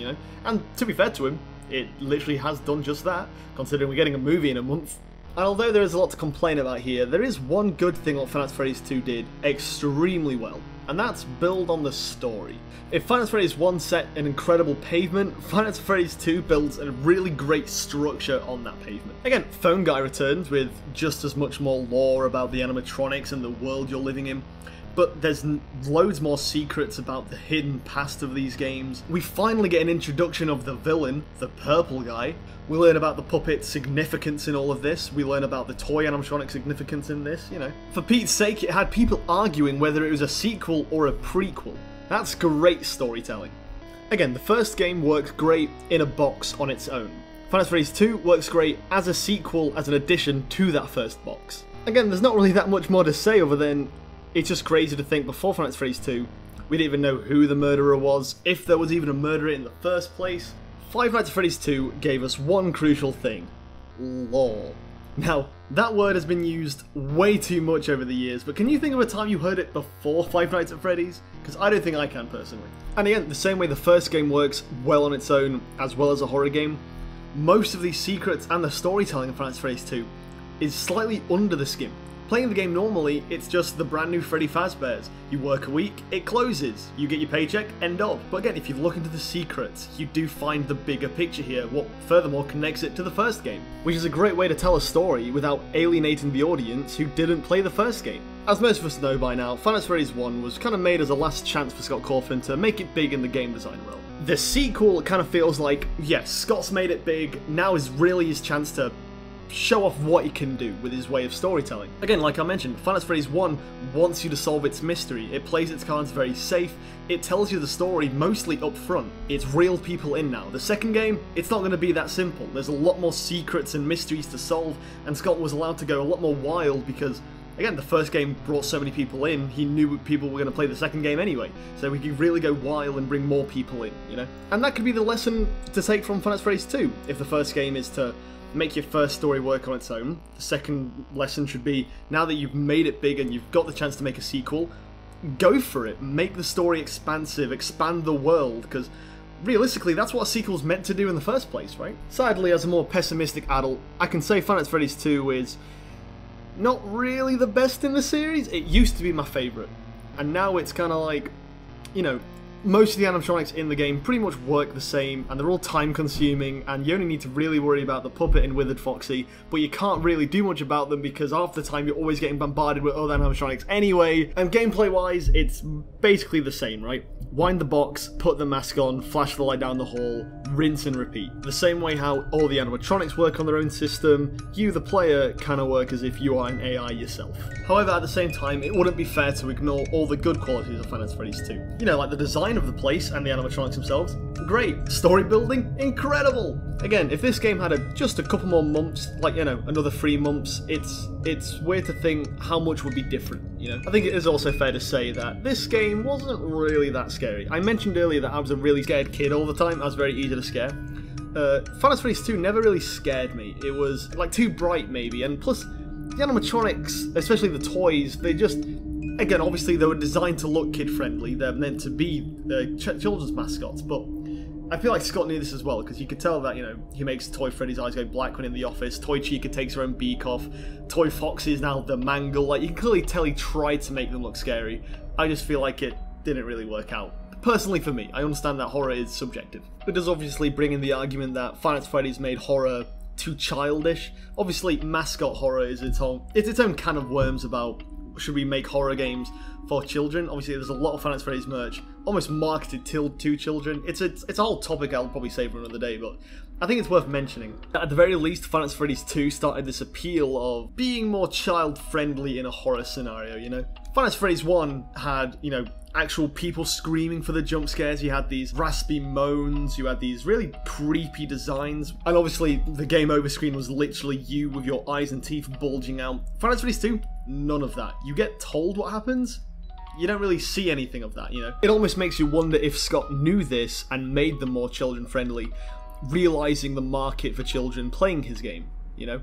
And to be fair to him, it literally has done just that, considering we're getting a movie in a month. And although there is a lot to complain about here, there is one good thing what Fnaf Freddys 2 did extremely well, and that's build on the story. If Fnaf Freddys 1 set an incredible pavement, Fnaf Freddys 2 builds a really great structure on that pavement. Again, Phone Guy returns with just as much more lore about the animatronics and the world you're living in, but there's loads more secrets about the hidden past of these games. We finally get an introduction of the villain, the purple guy. We learn about the puppet's significance in all of this. We learn about the toy animatronic significance in this, For Pete's sake, it had people arguing whether it was a sequel or a prequel. That's great storytelling. Again, the first game works great in a box on its own. Fnaf Freddys 2 works great as a sequel, as an addition to that first box. Again, there's not really that much more to say other than it's just crazy to think before Fnaf Freddys 2, we didn't even know who the murderer was, if there was even a murderer in the first place. Five Nights at Freddy's 2 gave us one crucial thing: lore. Now, that word has been used way too much over the years, but can you think of a time you heard it before Five Nights at Freddy's? Because I don't think I can personally. And again, the same way the first game works well on its own, as well as a horror game, most of these secrets and the storytelling of Five Nights at Freddy's 2 is slightly under the skin. Playing the game normally, it's just the brand new Freddy Fazbear's. You work a week, it closes. You get your paycheck, end of. But again, if you look into the secrets, you do find the bigger picture here, what furthermore connects it to the first game. Which is a great way to tell a story without alienating the audience who didn't play the first game. As most of us know by now, Five Nights at Freddy's 1 was kind of made as a last chance for Scott Cawthon to make it big in the game design realm. The sequel kind of feels like, yes, Scott's made it big, now is really his chance to show off what he can do with his way of storytelling. Again, like I mentioned, Five Nights at Freddy's 1 wants you to solve its mystery. It plays its cards very safe. It tells you the story mostly up front. It's real people in now. The second game, it's not going to be that simple. There's a lot more secrets and mysteries to solve, and Scott was allowed to go a lot more wild because, again, the first game brought so many people in, he knew people were going to play the second game anyway, so he could really go wild and bring more people in, And that could be the lesson to take from Five Nights at Freddy's 2. If the first game is to make your first story work on its own, the second lesson should be, now that you've made it big and you've got the chance to make a sequel, go for it. Make the story expansive, expand the world, because realistically that's what a sequel's meant to do in the first place, right? Sadly, as a more pessimistic adult, I can say Five Nights at Freddy's 2 is not really the best in the series. It used to be my favourite, and now it's kind of like, most of the animatronics in the game pretty much work the same, and they're all time consuming, and you only need to really worry about the puppet and Withered Foxy, but you can't really do much about them because half the time you're always getting bombarded with other animatronics anyway, and gameplay wise it's basically the same, right? Wind the box, put the mask on, flash the light down the hall, rinse and repeat. The same way how all the animatronics work on their own system, you the player kind of work as if you are an AI yourself. However, at the same time, it wouldn't be fair to ignore all the good qualities of Five Nights at Freddy's 2. Like the design of the place and the animatronics themselves, great. Story building, incredible. Again, if this game had just a couple more months, like, another 3 months, it's weird to think how much would be different, I think it is also fair to say that this game wasn't really that scary. I mentioned earlier that I was a really scared kid all the time. I was very easy to scare. Five Nights at Freddy's 2 never really scared me. It was, like, too bright, maybe, and plus, the animatronics, especially the toys, they just, again, obviously they were designed to look kid-friendly. They're meant to be children's mascots, but I feel like Scott knew this as well, because you could tell that, he makes Toy Freddy's eyes go black when in the office, Toy Chica takes her own beak off, Toy Foxy is now the mangle, like, you can clearly tell he tried to make them look scary. I just feel like it didn't really work out. Personally for me, I understand that horror is subjective. It does obviously bring in the argument that Five Nights at Freddy's made horror too childish. Obviously, mascot horror is its own can of worms about, should we make horror games for children? Obviously, there's a lot of Five Nights at Freddy's merch almost marketed to children. It's a whole topic I'll probably save for another day, but I think it's worth mentioning. At the very least, Five Nights at Freddy's 2 started this appeal of being more child-friendly in a horror scenario, Five Nights at Freddy's 1 had, actual people screaming for the jump scares. You had these raspy moans, you had these really creepy designs, and obviously the game over screen was literally you with your eyes and teeth bulging out. Five Nights at Freddy's 2, none of that. You get told what happens, you don't really see anything of that, you know? It almost makes you wonder if Scott knew this and made them more children-friendly, realising the market for children playing his game, you know?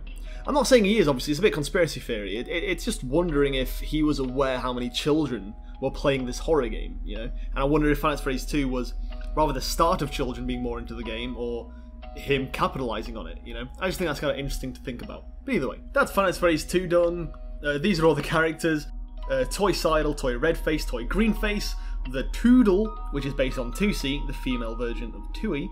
I'm not saying he is, obviously, it's a bit conspiracy theory. It's just wondering if he was aware how many children were playing this horror game, you know? And I wonder if Fnaf Freddys 2 was rather the start of children being more into the game, or him capitalising on it, you know? I just think that's kind of interesting to think about. But either way, that's Fnaf Freddys 2 done. These are all the characters. Toy Seidel, Toy Redface, Toy Greenface, the Toodle, which is based on 2C, the female version of Tui,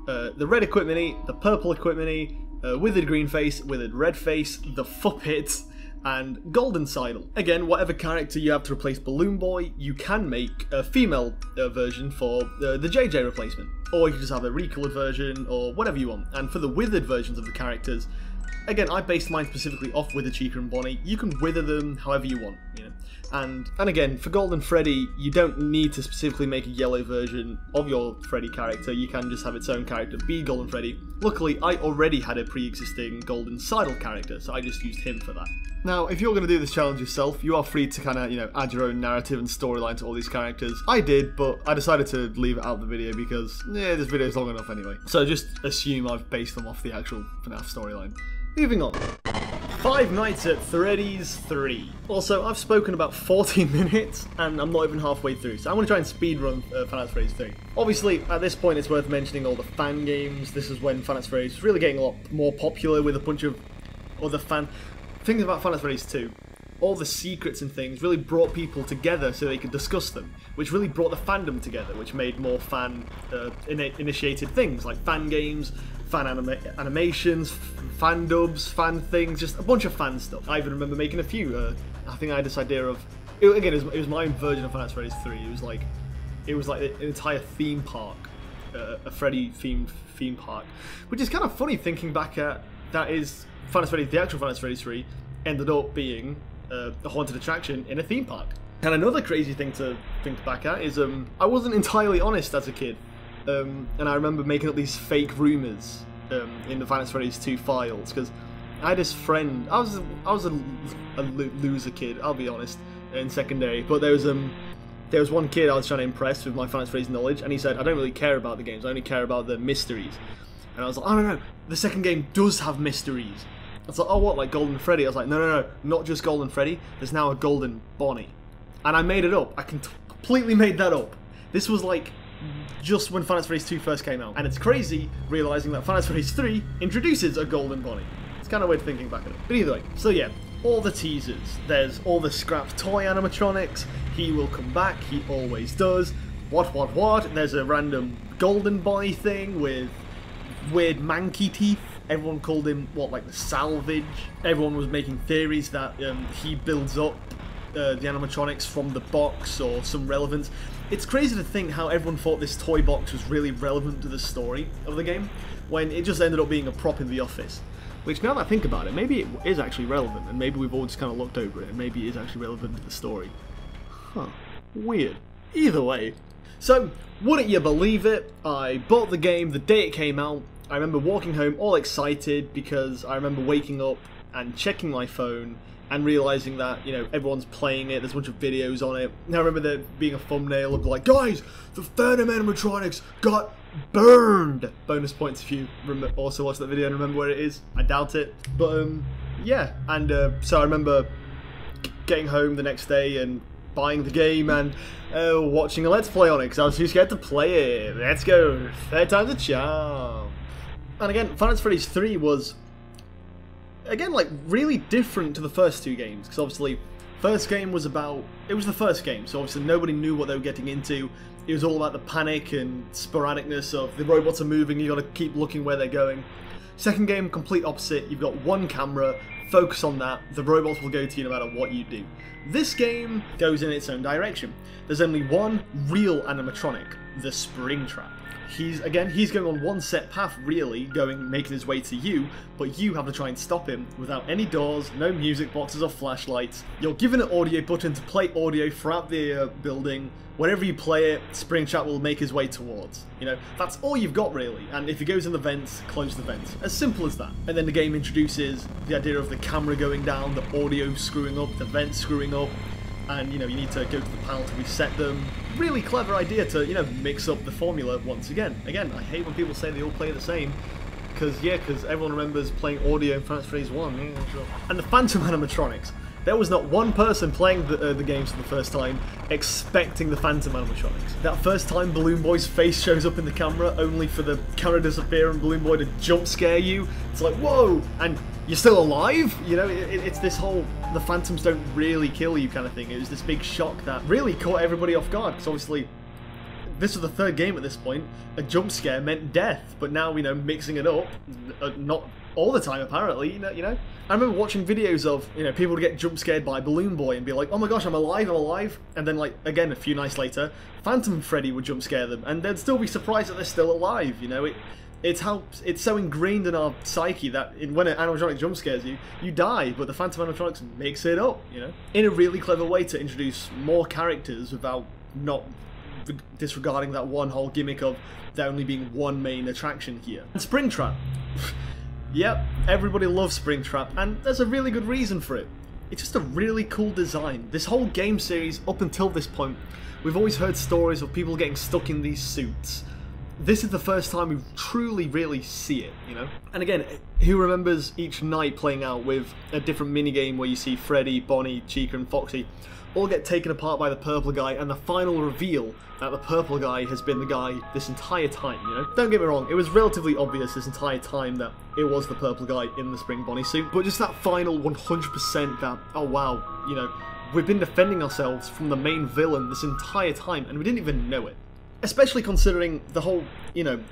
the Red Equipmini, the Purple Equipmini, Withered Greenface, Withered Redface, the Fuppet, and Golden Seidel. Again, whatever character you have to replace Balloon Boy, you can make a female version for the JJ replacement. Or you can just have a recoloured version, or whatever you want. And for the withered versions of the characters, again, I based mine specifically off Withered Chica and Bonnie. You can wither them however you want, you know. And again, for Golden Freddy, you don't need to specifically make a yellow version of your Freddy character. You can just have its own character be Golden Freddy. Luckily, I already had a pre-existing Golden Seidel character, so I just used him for that. Now, if you're going to do this challenge yourself, you are free to kind of, you know, add your own narrative and storyline to all these characters. I did, but I decided to leave it out of the video because, yeah, this video is long enough anyway. So just assume I've based them off the actual FNAF storyline. Moving on. Five Nights at Freddy's 3. Also, I've spoken about 40 minutes, and I'm not even halfway through, so I'm going to try and speedrun Fnaf Freddy's 3. Obviously, at this point, it's worth mentioning all the fan games. This is when Fnaf Freddy's was really getting a lot more popular with a bunch of other fan... Things about Fnaf Freddy's 2, all the secrets and things really brought people together so they could discuss them, which really brought the fandom together, which made more fan-initiated things, like fan games, fan animations, fan dubs, fan things, just a bunch of fan stuff. I even remember making a few. I think I had this idea of... Again, it was my own version of Fnaf Freddy's 3. It was like an entire theme park, a Freddy-themed theme park, which is kind of funny thinking back at... That is... Fnaf Freddy, the actual Fnaf Freddy's 3 ended up being a haunted attraction in a theme park. And another crazy thing to think back at is I wasn't entirely honest as a kid, and I remember making up these fake rumours in the Fnaf Freddy's 2 files, because I had this friend. I was a loser kid, I'll be honest, in secondary, but there was one kid I was trying to impress with my Fnaf Freddy's knowledge, and he said, I don't really care about the games, I only care about the mysteries. And I was like, oh no, the second game does have mysteries. I was like, oh what, like Golden Freddy? I was like, no, not just Golden Freddy, there's now a Golden Bonnie. And I made it up, I completely made that up. This was like, just when Fnaf Freddy's 2 first came out. And it's crazy realising that Fnaf Freddy's 3 introduces a Golden Bonnie. It's kind of weird thinking back at it. But either way, so yeah, all the teasers. There's all the scrapped toy animatronics, he will come back, he always does. What? There's a random Golden Bonnie thing with weird manky teeth. Everyone called him, like the salvage. Everyone was making theories that he builds up the animatronics from the box or some relevance. It's crazy to think how everyone thought this toy box was really relevant to the story of the game, when it just ended up being a prop in the office. Which, now that I think about it, maybe it is actually relevant, and maybe we've all just kind of looked over it, and maybe it is actually relevant to the story. Huh. Weird. Either way. So, wouldn't you believe it? I bought the game the day it came out. I remember walking home all excited because I remember waking up and checking my phone and realising that, you know, everyone's playing it, there's a bunch of videos on it. And I remember there being a thumbnail of like, guys, the Phantom animatronics got burned! Bonus points if you also watch that video and remember where it is. I doubt it. But, yeah. And so I remember getting home the next day and buying the game and watching a Let's Play on it because I was too scared to play it. Let's go. Third time's a charm. And again, Fnaf Freddy's 3 was, again, like, really different to the first two games, because obviously, first game was about, it was the first game, so obviously nobody knew what they were getting into. It was all about the panic and sporadicness of the robots are moving, you gotta keep looking where they're going. Second game, complete opposite, you've got one camera, focus on that, the robots will go to you no matter what you do. This game goes in its own direction. There's only one real animatronic, the Springtrap. He's going on one set path, really, making his way to you, but you have to try and stop him without any doors, no music boxes or flashlights. You're given an audio button to play audio throughout the building. Whenever you play it, Springtrap will make his way towards. You know, that's all you've got, really. And if he goes in the vents, close the vents. As simple as that. And then the game introduces the idea of the camera going down, the audio screwing up, the vents screwing up. and you need to go to the panel to reset them. Really clever idea to mix up the formula once again. Again, I hate when people say they all play the same, because everyone remembers playing audio in Fnaf Freddys 1. And the Phantom animatronics. There was not one person playing the games for the first time expecting the Phantom animatronics. That first time Balloon Boy's face shows up in the camera, only for the camera to disappear and Balloon Boy to jump scare you. It's like, whoa! And you're still alive? It's this whole, the Phantoms don't really kill you kind of thing. It was this big shock that really caught everybody off guard, because obviously this was the third game at this point. A jump scare meant death, but now, mixing it up, not all the time apparently, I remember watching videos of, people would get jump scared by Balloon Boy and be like, oh my gosh, I'm alive, and then like, again, a few nights later, Phantom Freddy would jump scare them, and they'd still be surprised that they're still alive, It's so ingrained in our psyche that when an animatronic jump scares you, you die, but the Phantom animatronics makes it up, in a really clever way to introduce more characters without not disregarding that one whole gimmick of there only being one main attraction here. And Springtrap. Yep, everybody loves Springtrap, and there's a really good reason for it. It's just a really cool design. This whole game series, up until this point, we've always heard stories of people getting stuck in these suits. This is the first time we truly, really see it, And again, who remembers each night playing out with a different minigame where you see Freddy, Bonnie, Chica and Foxy all get taken apart by the purple guy, and the final reveal that the purple guy has been the guy this entire time, Don't get me wrong, it was relatively obvious this entire time that it was the purple guy in the Spring Bonnie suit, but just that final 100% that, oh wow, we've been defending ourselves from the main villain this entire time, and we didn't even know it. Especially considering the whole,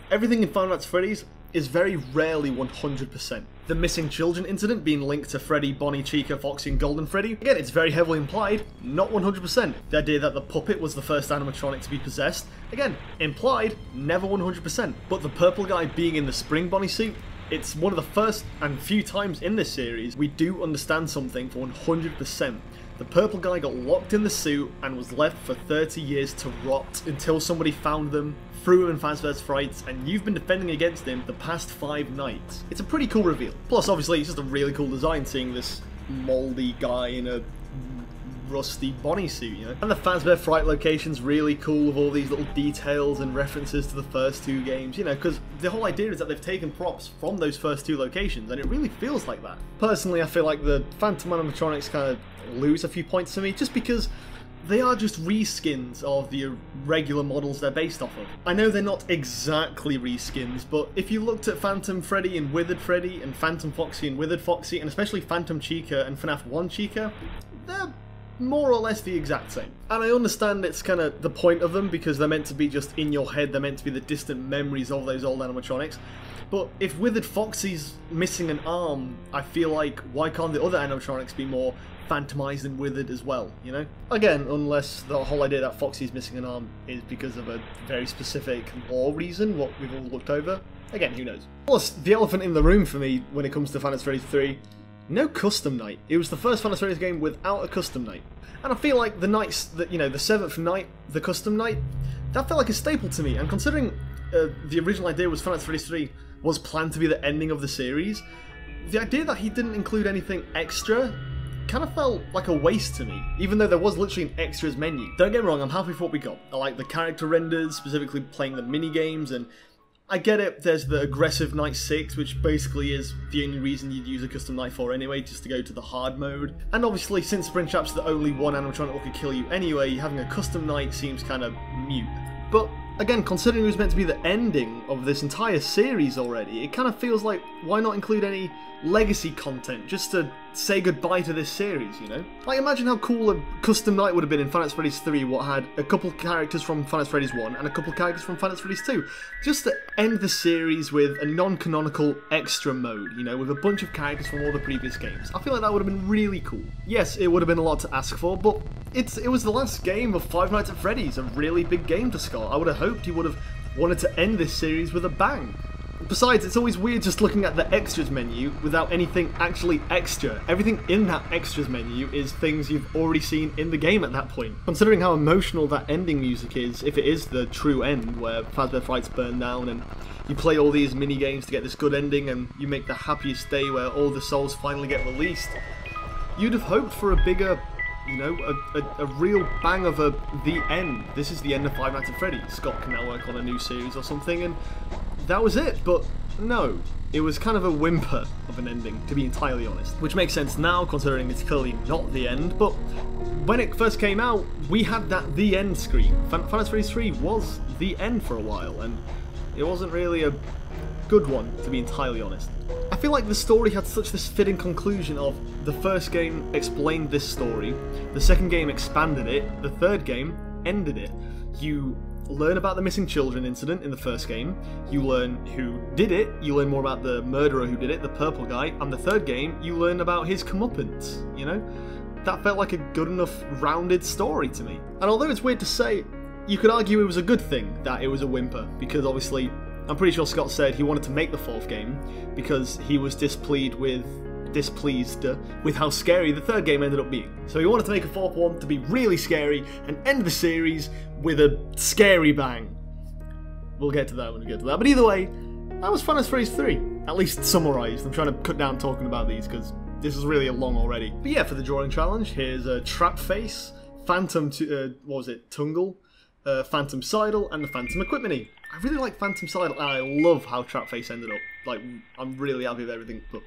everything in Five Nights at Freddy's is very rarely 100%. The missing children incident being linked to Freddy, Bonnie, Chica, Foxy and Golden Freddy, again, it's very heavily implied, not 100%. The idea that the puppet was the first animatronic to be possessed, again, implied, never 100%. But the purple guy being in the Spring Bonnie suit, it's one of the first and few times in this series we do understand something for 100%. The purple guy got locked in the suit and was left for 30 years to rot until somebody found them, threw him in Fans vs. Frights, and you've been defending against him the past 5 nights. It's a pretty cool reveal. Plus, obviously, it's just a really cool design seeing this moldy guy in a rusty Bonnie suit, And the Fans vs. Fright location's really cool with all these little details and references to the first 2 games, because the whole idea is that they've taken props from those first 2 locations, and it really feels like that. Personally, I feel like the Phantom animatronics kind of lose a few points to me, just because they are just reskins of the regular models they're based off of. I know they're not exactly reskins, but if you looked at Phantom Freddy and Withered Freddy, and Phantom Foxy and Withered Foxy, and especially Phantom Chica and FNAF 1 Chica, they're more or less the exact same. And I understand it's kind of the point of them, because they're meant to be just in your head, they're meant to be the distant memories of those old animatronics. But if Withered Foxy's missing an arm, I feel like, why can't the other animatronics be more phantomized and withered as well, Again, unless the whole idea that Foxy's missing an arm is because of a very specific lore reason, what we've all looked over. Again, who knows. Plus, the elephant in the room for me when it comes to Five Nights at Freddy's 3, no custom night. It was the first Five Nights at Freddy's game without a custom night. And I feel like the nights that, the 7th night, the custom night, that felt like a staple to me. And considering the original idea was Five Nights at Freddy's 3 was planned to be the ending of the series, the idea that he didn't include anything extra kind of felt like a waste to me, even though there was literally an extras menu. Don't get me wrong, I'm happy with what we got. I like the character renders, specifically playing the mini games, and I get it, there's the aggressive night 6, which basically is the only reason you'd use a custom night for anyway, just to go to the hard mode. And obviously, since Springtrap's the only one animatronic that could kill you anyway, having a custom night seems kind of mute. But again, considering it was meant to be the ending of this entire series already, it kind of feels like, why not include any legacy content just to say goodbye to this series, Like, imagine how cool a custom night would have been in Five Nights at Freddy's 3, what had a couple characters from Five Nights at Freddy's 1 and a couple characters from Five Nights at Freddy's 2, just to end the series with a non-canonical extra mode, with a bunch of characters from all the previous games. I feel like that would have been really cool. Yes, it would have been a lot to ask for, but it was the last game of Five Nights at Freddy's, a really big game for Scott. I would have hoped he would have wanted to end this series with a bang. Besides, it's always weird just looking at the extras menu without anything actually extra. Everything in that extras menu is things you've already seen in the game at that point. Considering how emotional that ending music is, if it is the true end, where Fazbear Frights burn down and you play all these mini games to get this good ending and you make the happiest day where all the souls finally get released, you'd have hoped for a bigger you know, a real bang of the end. This is the end of Five Nights at Freddy's. Scott can now work on a new series or something, and that was it. But no, it was kind of a whimper of an ending, to be entirely honest. Which makes sense now, considering it's clearly not the end, but when it first came out, we had that the end screen. Five Nights at Freddy's 3 was the end for a while, and it wasn't really a good one, to be entirely honest. I feel like the story had such this fitting conclusion of the first game explained this story, the second game expanded it, the third game ended it. You learn about the missing children incident in the first game, you learn who did it, you learn more about the murderer who did it, the purple guy, and the third game you learn about his comeuppance, you know? That felt like a good enough rounded story to me. And although it's weird to say, you could argue it was a good thing that it was a whimper, because obviously I'm pretty sure Scott said he wanted to make the fourth game because he was displeased with how scary the third game ended up being. So he wanted to make a fourth one to be really scary and end the series with a scary bang. We'll get to that when we get to that. But either way, that was Five Nights at Freddy's 3. At least summarised. I'm trying to cut down talking about these because this is really long already. But yeah, for the drawing challenge, here's a Trap Face, Phantom, Tungle, Phantom Sidle, and the Phantom Equipment. I really like Phantom Sidle, and I love how Trap Face ended up. Like, I'm really happy with everything, but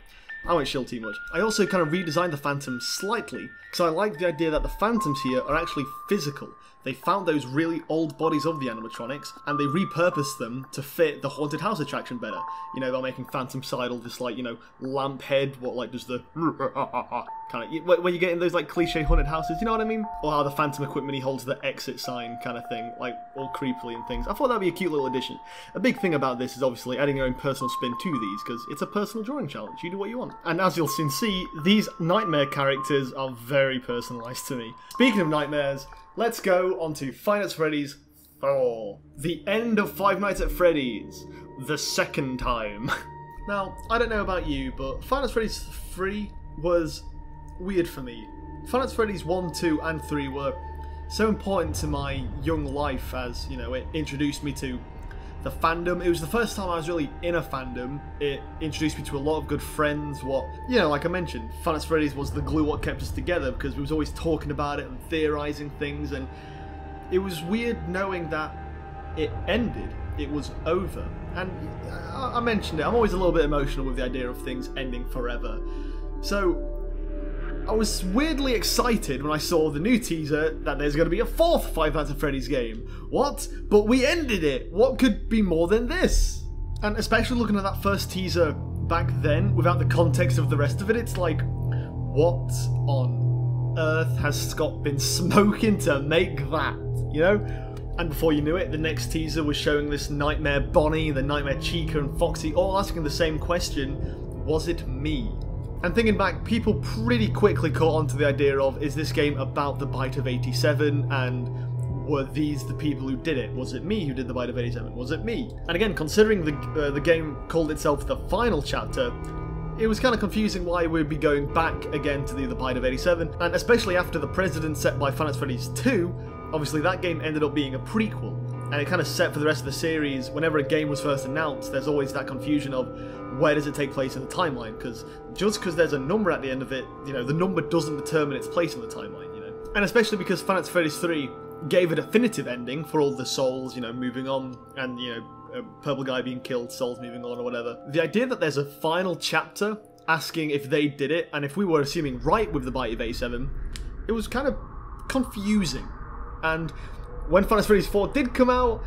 I won't shill too much. I also kind of redesigned the Phantoms slightly, because I like the idea that the Phantoms here are actually physical. They found those really old bodies of the animatronics, and they repurposed them to fit the haunted house attraction better. You know, by making Phantom Sidle this, like, you know, lamp head, what, like, does the kind of, when you get in those, like, cliche haunted houses, you know what I mean? Or how the Phantom Equipment, he holds the exit sign kind of thing, like, all creepily and things. I thought that'd be a cute little addition. A big thing about this is obviously adding your own personal spin to these, because it's a personal drawing challenge. You do what you want. And as you'll soon see, these Nightmare characters are very personalised to me. Speaking of nightmares, let's go on to Five Nights at Freddy's 4. The end of Five Nights at Freddy's. The second time. Now, I don't know about you, but Five Nights at Freddy's 3 was weird for me. Five Nights at Freddy's 1, 2, and 3 were so important to my young life as, you know, it introduced me to the fandom. It was the first time I was really in a fandom. It introduced me to a lot of good friends. You know, like I mentioned, Five Nights at Freddy's was the glue what kept us together because we was always talking about it and theorising things, and it was weird knowing that it ended. It was over. And I mentioned it, I'm always a little bit emotional with the idea of things ending forever. So I was weirdly excited when I saw the new teaser that there's going to be a fourth Five Nights at Freddy's game. What? But we ended it! What could be more than this? And especially looking at that first teaser back then, without the context of the rest of it, it's like, what on earth has Scott been smoking to make that? You know? And before you knew it, the next teaser was showing this Nightmare Bonnie, the Nightmare Chica and Foxy, all asking the same question, was it me? And thinking back, people pretty quickly caught on to the idea of, is this game about the Bite of 87, and were these the people who did it? Was it me who did the Bite of 87? Was it me? And again, considering the game called itself the final chapter, it was kind of confusing why we'd be going back again to the Bite of 87, and especially after the precedent set by Five Nights at Freddy's 2, obviously that game ended up being a prequel, and it kind of set for the rest of the series. Whenever a game was first announced, there's always that confusion of where does it take place in the timeline, because just because there's a number at the end of it, you know, the number doesn't determine its place in the timeline, you know. And especially because Five Nights at Freddy's 3 gave a definitive ending for all the souls, you know, moving on, and, you know, a purple guy being killed, souls moving on or whatever. The idea that there's a final chapter asking if they did it, and if we were assuming right with the Bite of 87, it was kind of confusing. And when Five Nights at Freddy's 4 did come out,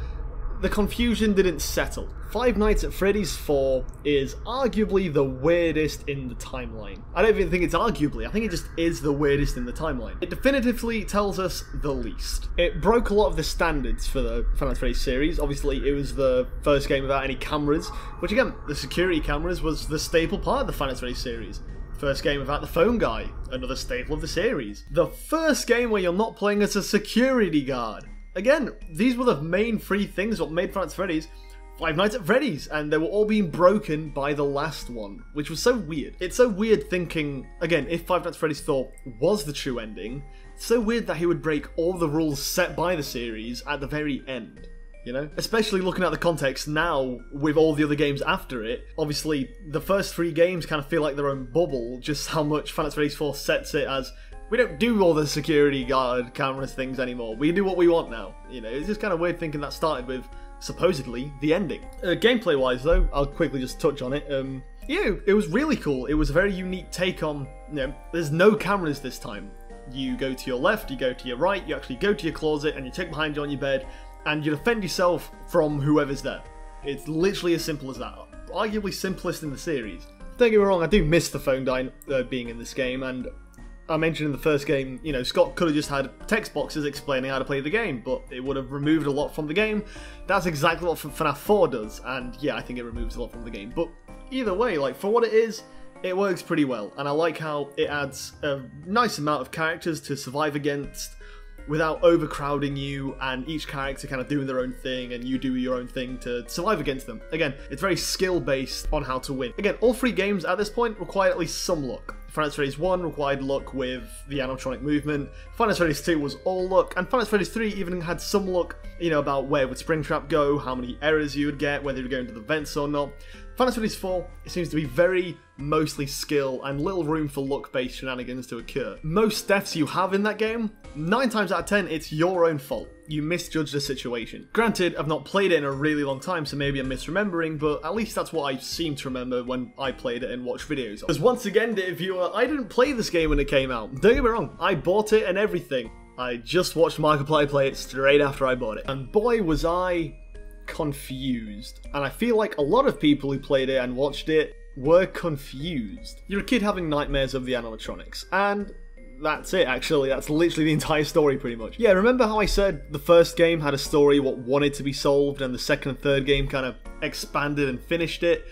the confusion didn't settle. Five Nights at Freddy's 4 is arguably the weirdest in the timeline. I don't even think it's arguably, I think it just is the weirdest in the timeline. It definitively tells us the least. It broke a lot of the standards for the Five Nights at Freddy's series. Obviously, it was the first game without any cameras, which again, the security cameras was the staple part of the Five Nights at Freddy's series. First game without the phone guy, another staple of the series. The first game where you're not playing as a security guard. Again, these were the main three things what made Five Nights at Freddy's, and they were all being broken by the last one, which was so weird. It's so weird thinking, again, if Five Nights at Freddy's 4 was the true ending, it's so weird that he would break all the rules set by the series at the very end. You know? Especially looking at the context now with all the other games after it. Obviously, the first three games kind of feel like their own bubble, just how much Five Nights at Freddy's 4 sets it as we don't do all the security guard cameras things anymore. We do what we want now. You know, it's just kind of weird thinking that started with supposedly the ending. Gameplay wise though, I'll quickly just touch on it. Yeah, it was really cool. It was a very unique take on, you know, there's no cameras this time. You go to your left, you go to your right, you actually go to your closet and you take behind you on your bed and you defend yourself from whoever's there. It's literally as simple as that. Arguably simplest in the series. Don't get me wrong, I do miss the phone being in this game, and I mentioned in the first game, you know, Scott could have just had text boxes explaining how to play the game, but it would have removed a lot from the game. That's exactly what Fnaf 4 does, and yeah, I think it removes a lot from the game. But either way, like, for what it is, it works pretty well, and I like how it adds a nice amount of characters to survive against without overcrowding you, and each character kind of doing their own thing, and you do your own thing to survive against them. Again, it's very skill-based on how to win. Again, all 3 games at this point require at least some luck. Final Freddys 1 required luck with the animatronic movement, Final Freddys 2 was all luck, and Final Freddys 3 even had some luck, you know, about where would Springtrap go, how many errors you would get, whether you would go into the vents or not. Final Freddys 4, it seems to be very mostly skill and little room for luck-based shenanigans to occur. Most deaths you have in that game, 9 times out of 10, it's your own fault. You misjudged the situation. Granted, I've not played it in a really long time, so maybe I'm misremembering, but at least that's what I seem to remember when I played it and watched videos. Because once again, dear viewer, I didn't play this game when it came out. Don't get me wrong, I bought it and everything. I just watched Markiplier play it straight after I bought it. And boy was I confused. And I feel like a lot of people who played it and watched it were confused. You're a kid having nightmares of the animatronics, and that's it actually, that's literally the entire story pretty much. Yeah, remember how I said the first game had a story what wanted to be solved, and the second and third game kind of expanded and finished it?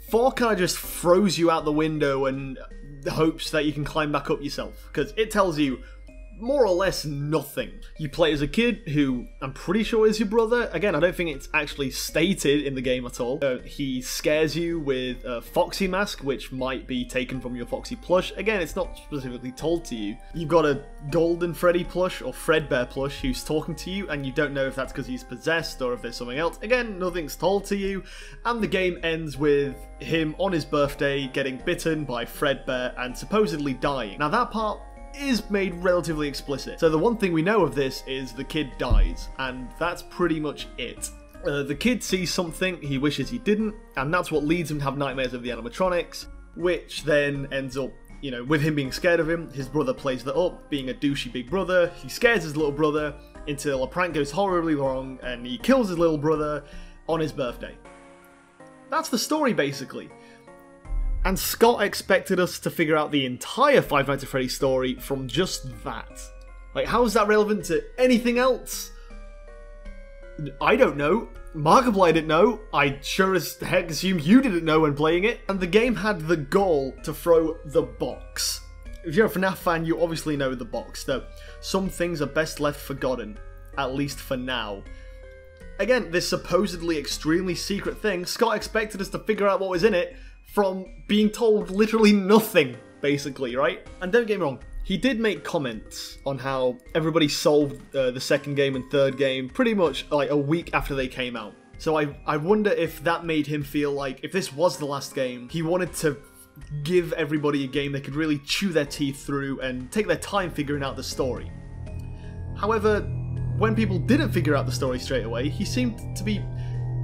4 kind of just throws you out the window and hopes that you can climb back up yourself, because it tells you more or less nothing. You play as a kid who I'm pretty sure is your brother. Again, I don't think it's actually stated in the game at all. He scares you with a Foxy mask, which might be taken from your Foxy plush. Again, it's not specifically told to you. You've got a golden Freddy plush or Fredbear plush who's talking to you, and you don't know if that's because he's possessed or if there's something else. Again, nothing's told to you, and the game ends with him on his birthday getting bitten by Fredbear and supposedly dying. Now that part is made relatively explicit. So the one thing we know of this is the kid dies, and that's pretty much it. The kid sees something he wishes he didn't, and that's what leads him to have nightmares of the animatronics, which then ends up, you know, with him being scared of him. His brother plays that up, being a douchey big brother. He scares his little brother until a prank goes horribly wrong, and he kills his little brother on his birthday. That's the story, basically. And Scott expected us to figure out the entire Five Nights at Freddy's story from just that. Like, how is that relevant to anything else? I don't know. Markiplier didn't know. I sure as heck assumed you didn't know when playing it. And the game had the goal to throw the box. If you're a FNAF fan, you obviously know the box, though some things are best left forgotten, at least for now. Again, this supposedly extremely secret thing, Scott expected us to figure out what was in it from being told literally nothing, basically, right? And don't get me wrong, he did make comments on how everybody solved the second game and third game pretty much like a week after they came out. So I wonder if that made him feel like if this was the last game, he wanted to give everybody a game they could really chew their teeth through and take their time figuring out the story. However, when people didn't figure out the story straight away, he seemed to be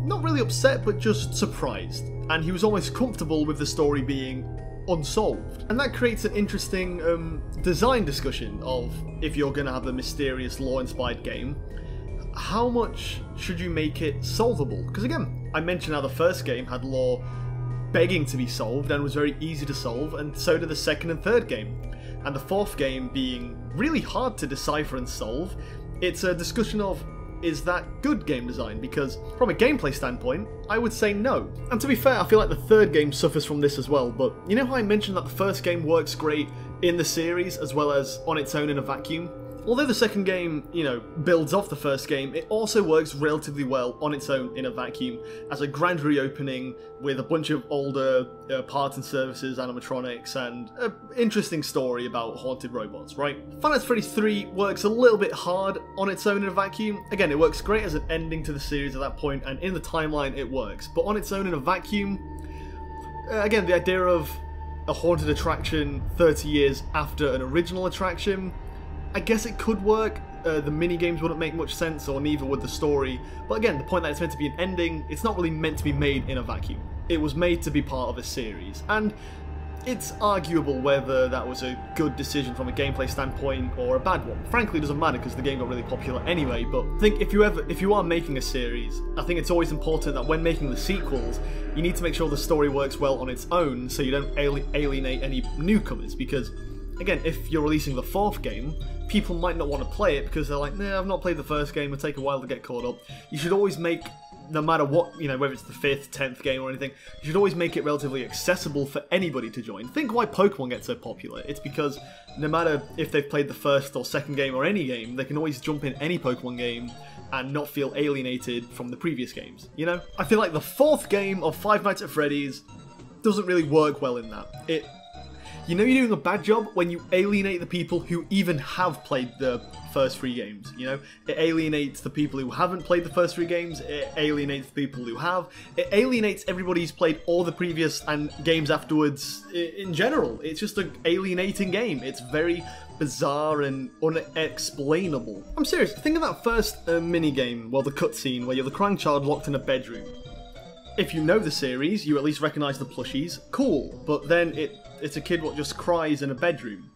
not really upset, but just surprised. And he was almost comfortable with the story being unsolved. And that creates an interesting design discussion of, if you're going to have a mysterious lore-inspired game, how much should you make it solvable? Because again, I mentioned how the first game had lore begging to be solved and was very easy to solve, and so did the second and third game. And the fourth game being really hard to decipher and solve, it's a discussion of, is that good game design? Because from a gameplay standpoint, I would say no. And to be fair, I feel like the third game suffers from this as well, but you know how I mentioned that the first game works great in the series as well as on its own in a vacuum? Although the second game, you know, builds off the first game, it also works relatively well on its own in a vacuum as a grand reopening with a bunch of older parts and services, animatronics, and an interesting story about haunted robots, right? Five Nights at Freddy's 3 works a little bit hard on its own in a vacuum. Again, it works great as an ending to the series at that point, and in the timeline it works. But on its own in a vacuum, again, the idea of a haunted attraction 30 years after an original attraction, I guess it could work. The mini-games wouldn't make much sense, or neither would the story. But again, the point that it's meant to be an ending, it's not really meant to be made in a vacuum. It was made to be part of a series, and it's arguable whether that was a good decision from a gameplay standpoint or a bad one. Frankly, it doesn't matter because the game got really popular anyway, but I think if you are making a series, I think it's always important that when making the sequels, you need to make sure the story works well on its own so you don't alienate any newcomers, because again, if you're releasing the 4th game, people might not want to play it because they're like, nah, I've not played the 1st game, it'll take a while to get caught up. You should always make, no matter what, whether it's the 5th, 10th game or anything, you should always make it relatively accessible for anybody to join. Think why Pokemon gets so popular. It's because no matter if they've played the 1st or 2nd game or any game, they can always jump in any Pokemon game and not feel alienated from the previous games, I feel like the 4th game of Five Nights at Freddy's doesn't really work well in that. You're doing a bad job when you alienate the people who even have played the first 3 games, It alienates the people who haven't played the first 3 games, it alienates the people who have, it alienates everybody who's played all the previous and games afterwards in general. It's just an alienating game. It's very bizarre and unexplainable. I'm serious, think of that first mini-game, the cutscene where you're the crying child locked in a bedroom. If you know the series, you at least recognise the plushies, cool, but then it's a kid what just cries in a bedroom.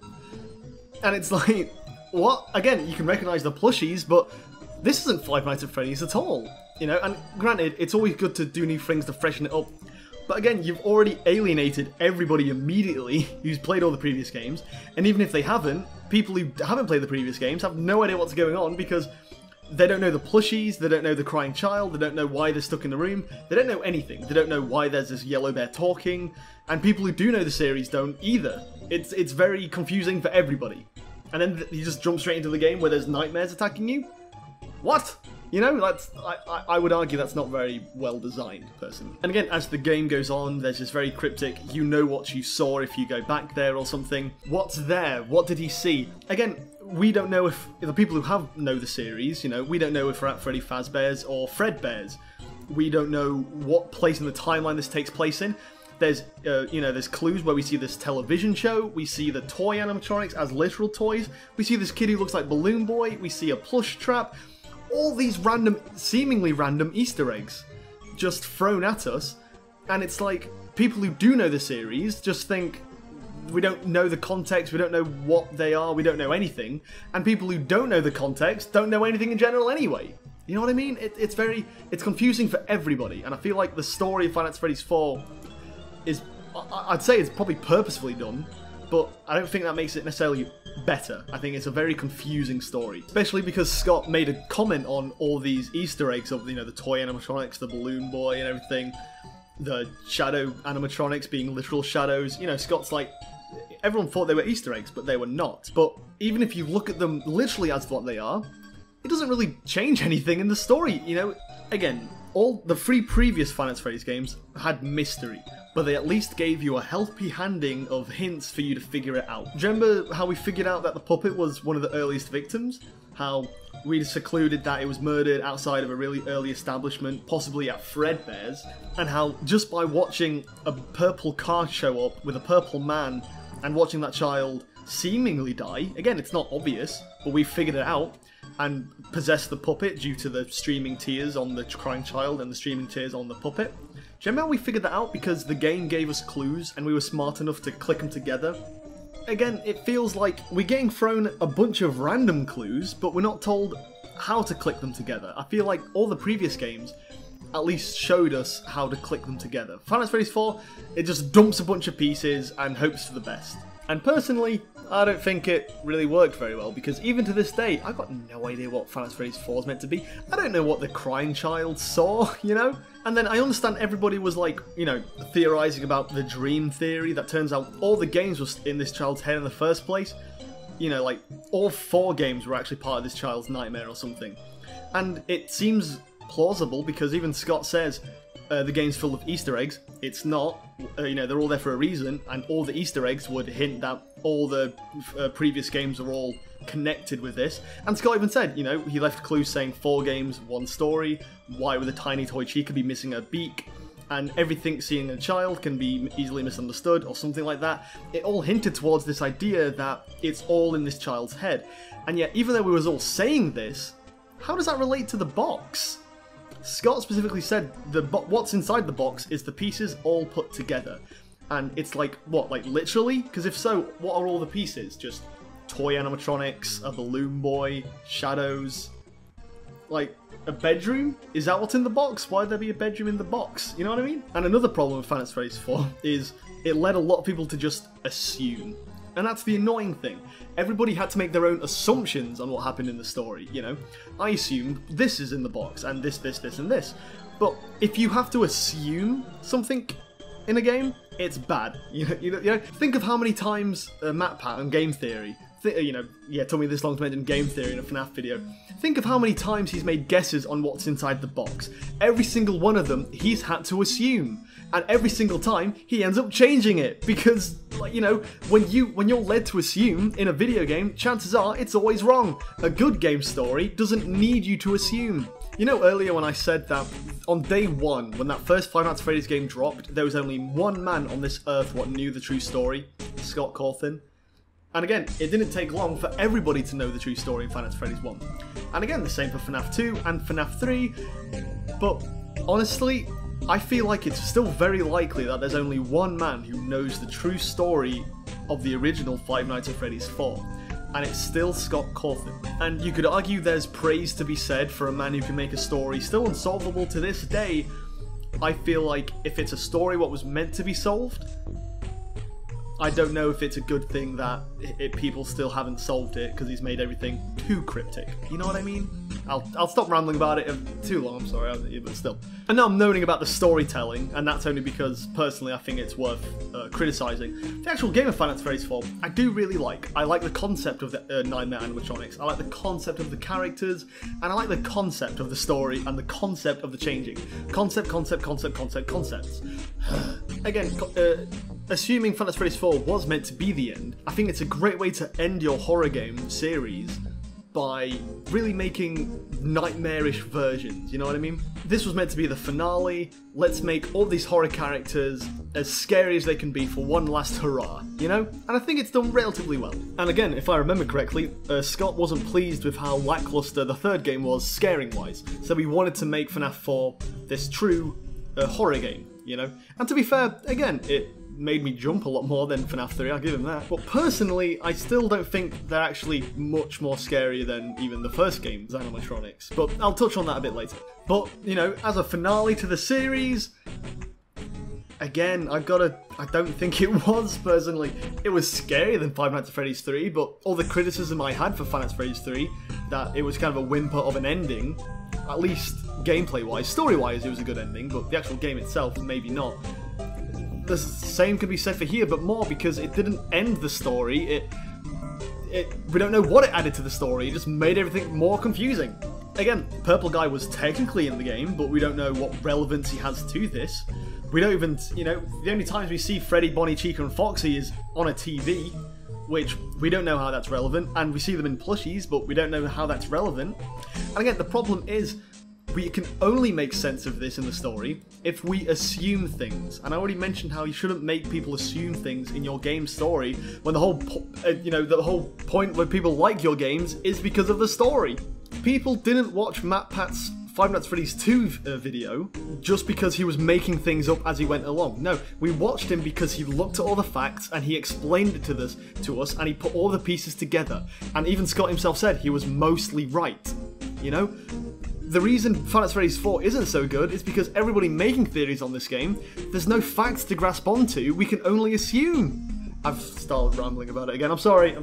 And it's like, what? Again, you can recognise the plushies, but this isn't Five Nights at Freddy's at all. And granted, it's always good to do new things to freshen it up, but again, you've already alienated everybody immediately who's played all the previous games, and even if they haven't, people who haven't played the previous games have no idea what's going on because they don't know the plushies, they don't know the crying child, they don't know why they're stuck in the room, they don't know anything, they don't know why there's this yellow bear talking, and people who do know the series don't either. It's very confusing for everybody. And then you just jump straight into the game where there's nightmares attacking you? What? I would argue that's not very well designed, personally. And again, as the game goes on, there's this very cryptic, you know what you saw if you go back there or something. What's there? What did he see? Again, we don't know if the people who know the series, we don't know if we're at Freddy Fazbear's or Fredbear's. We don't know what place in the timeline this takes place in. There's, there's clues where we see this television show, we see the toy animatronics as literal toys, we see this kid who looks like Balloon Boy, we see a plush trap, all these seemingly random Easter eggs just thrown at us, and it's like, people who do know the series just think, we don't know the context, we don't know what they are, we don't know anything, and people who don't know the context don't know anything in general anyway. You know what I mean? It's confusing for everybody, and I feel like the story of Five Nights at Freddy's 4 is, I'd say it's probably purposefully done, but I don't think that makes it necessarily better. I think it's a very confusing story, especially because Scott made a comment on all these Easter eggs of, the toy animatronics, the Balloon Boy and everything, the shadow animatronics being literal shadows. Scott's like, everyone thought they were Easter eggs, but they were not. But even if you look at them literally as what they are, it doesn't really change anything in the story, Again, all the 3 previous Five Nights at Freddy's games had mystery, but they at least gave you a healthy handing of hints for you to figure it out. Do you remember how we figured out that the puppet was one of the earliest victims? How we secluded that it was murdered outside of a really early establishment, possibly at Fredbear's, and how just by watching a purple car show up with a purple man and watching that child seemingly die, again, it's not obvious, but we figured it out, and possessed the puppet due to the streaming tears on the crying child and the streaming tears on the puppet. Do you remember how we figured that out? Because the game gave us clues and we were smart enough to click them together. Again, it feels like we're getting thrown a bunch of random clues, but we're not told how to click them together. I feel like all the previous games at least showed us how to click them together. Five Nights at Freddy's 4, it just dumps a bunch of pieces and hopes for the best. And personally, I don't think it really worked very well, because even to this day, I've got no idea what Five Nights at Freddy's 4 is meant to be. I don't know what the crying child saw, And then I understand everybody was like, theorising about the dream theory, that turns out all the games were in this child's head in the first place. Like, all 4 games were actually part of this child's nightmare or something. And it seems plausible, because even Scott says, the game's full of Easter eggs. It's not. They're all there for a reason, and all the Easter eggs would hint that all the previous games are all connected with this. And Scott even said, he left clues saying 4 games, 1 story, why would the tiny toy Chica be missing her beak, and everything seeing a child can be easily misunderstood or something like that. It all hinted towards this idea that it's all in this child's head. And yet, even though we was all saying this, how does that relate to the box? Scott specifically said what's inside the box is the pieces all put together. And it's like, what, like literally? Because if so, what are all the pieces? Just toy animatronics, a balloon boy, shadows, like a bedroom? Is that what's in the box? Why'd there be a bedroom in the box? You know what I mean? And another problem with Fnaf Freddys 4 is it led a lot of people to just assume. And that's the annoying thing. Everybody had to make their own assumptions on what happened in the story, you know? I assumed this is in the box, and this, and this. But if you have to assume something in a game, it's bad. You know, think of how many times MatPat on Game Theory, it took me this long to mention Game Theory in a FNAF video. Think of how many times he's made guesses on what's inside the box. Every single one of them, he's had to assume. And every single time, he ends up changing it. Because, like, you know, when you're led to assume in a video game, chances are it's always wrong. A good game story doesn't need you to assume. You know, earlier when I said that on day one, when that first Five Nights at Freddy's game dropped, there was only one man on this earth what knew the true story, Scott Cawthon. And again, it didn't take long for everybody to know the true story in Five Nights at Freddy's 1. And again, the same for FNAF 2 and FNAF 3, but honestly, I feel like it's still very likely that there's only one man who knows the true story of the original Five Nights at Freddy's 4, and it's still Scott Cawthon. And you could argue there's praise to be said for a man who can make a story still unsolvable to this day. I feel like if it's a story what was meant to be solved, I don't know if it's a good thing that people still haven't solved it because he's made everything too cryptic. You know what I mean? I'll stop rambling about it too long, I'm sorry, but still. And now I'm moaning about the storytelling, and that's only because, personally, I think it's worth criticising. The actual game of Five Nights at Freddy's 4, I do really like. I like the concept of the Nightmare animatronics, I like the concept of the characters, and I like the concept of the story and the concept of the changing. Concepts. Again, assuming Five Nights at Freddy's 4 was meant to be the end, I think it's a great way to end your horror game series by really making nightmarish versions, you know what I mean? This was meant to be the finale. Let's make all these horror characters as scary as they can be for one last hurrah, you know? And I think it's done relatively well. And again, if I remember correctly, Scott wasn't pleased with how lackluster the third game was scaring-wise, so we wanted to make FNAF 4 this true horror game, you know? And to be fair, again, it made me jump a lot more than FNAF 3, I'll give him that. But personally, I still don't think they're actually much more scary than even the first game's animatronics. But I'll touch on that a bit later. But, you know, as a finale to the series, again, I don't think it was, personally. It was scarier than Five Nights at Freddy's 3, but all the criticism I had for Five Nights at Freddy's 3, that it was kind of a whimper of an ending, at least gameplay-wise. Story-wise, it was a good ending, but the actual game itself, maybe not. The same could be said for here, but more because it didn't end the story. We don't know what it added to the story. It just made everything more confusing. Again, Purple Guy was technically in the game, but we don't know what relevance he has to this. We don't even, you know, the only times we see Freddy, Bonnie, Chica, and Foxy is on a TV, which we don't know how that's relevant, and we see them in plushies, but we don't know how that's relevant. And again, the problem is, we can only make sense of this in the story if we assume things. And I already mentioned how you shouldn't make people assume things in your game story when the whole, the whole point where people like your games is because of the story. People didn't watch MatPat's Five Nights at Freddy's 2 video just because he was making things up as he went along. No, we watched him because he looked at all the facts and he explained it to us and he put all the pieces together. And even Scott himself said he was mostly right, you know? The reason Five Nights at Freddy's 4 isn't so good is because everybody making theories on this game, there's no facts to grasp onto, we can only assume. I've started rambling about it again, I'm sorry.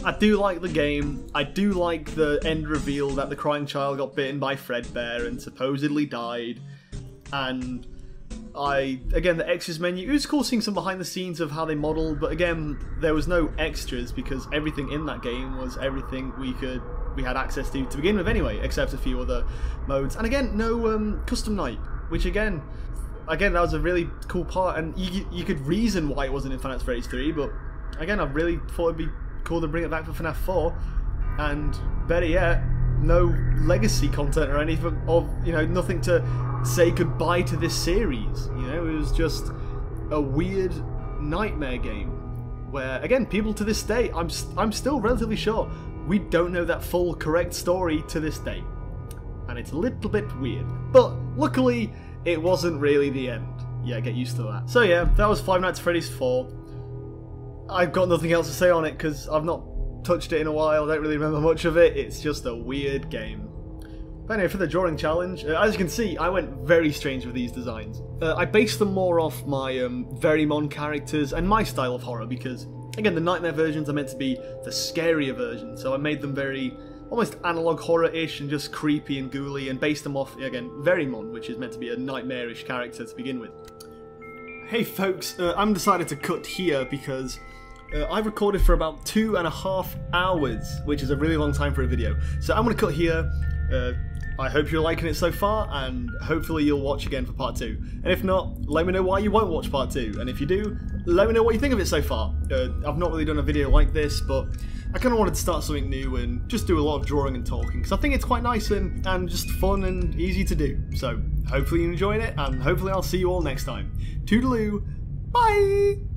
I do like the game, I do like the end reveal that the crying child got bitten by Fredbear and supposedly died, and again, the extras menu, it was cool seeing some behind the scenes of how they modelled, but again, there was no extras because everything in that game was everything we had access to begin with anyway, except a few other modes. And again, no custom night, which again, that was a really cool part, and you could reason why it wasn't in Five Nights at Freddy's 3, but again, I really thought it'd be cool to bring it back for FNAF 4, and better yet, no legacy content or anything, or nothing to say goodbye to this series. It was just a weird nightmare game where, again, people to this day, I'm still relatively sure we don't know that full correct story to this day, and it's a little bit weird. But luckily, it wasn't really the end. Yeah, get used to that. So yeah, that was Five Nights at Freddy's 4. I've got nothing else to say on it because I've not touched it in a while. I don't really remember much of it. It's just a weird game. But anyway, for the drawing challenge, as you can see, I went very strange with these designs. I based them more off my Verymon characters and my style of horror because, again, the nightmare versions are meant to be the scarier version, so I made them very almost analog horror-ish and just creepy and ghouly, and based them off, again, Verymon, which is meant to be a nightmarish character to begin with. Hey folks, I'm decided to cut here because I recorded for about 2.5 hours, which is a really long time for a video. So I'm going to cut here. I hope you're liking it so far, and hopefully you'll watch again for part 2. And if not, let me know why you won't watch part 2. And if you do, let me know what you think of it so far. I've not really done a video like this, but I kind of wanted to start something new and just do a lot of drawing and talking, because I think it's quite nice and just fun and easy to do. So hopefully you enjoyed it, and hopefully I'll see you all next time. Toodaloo, bye!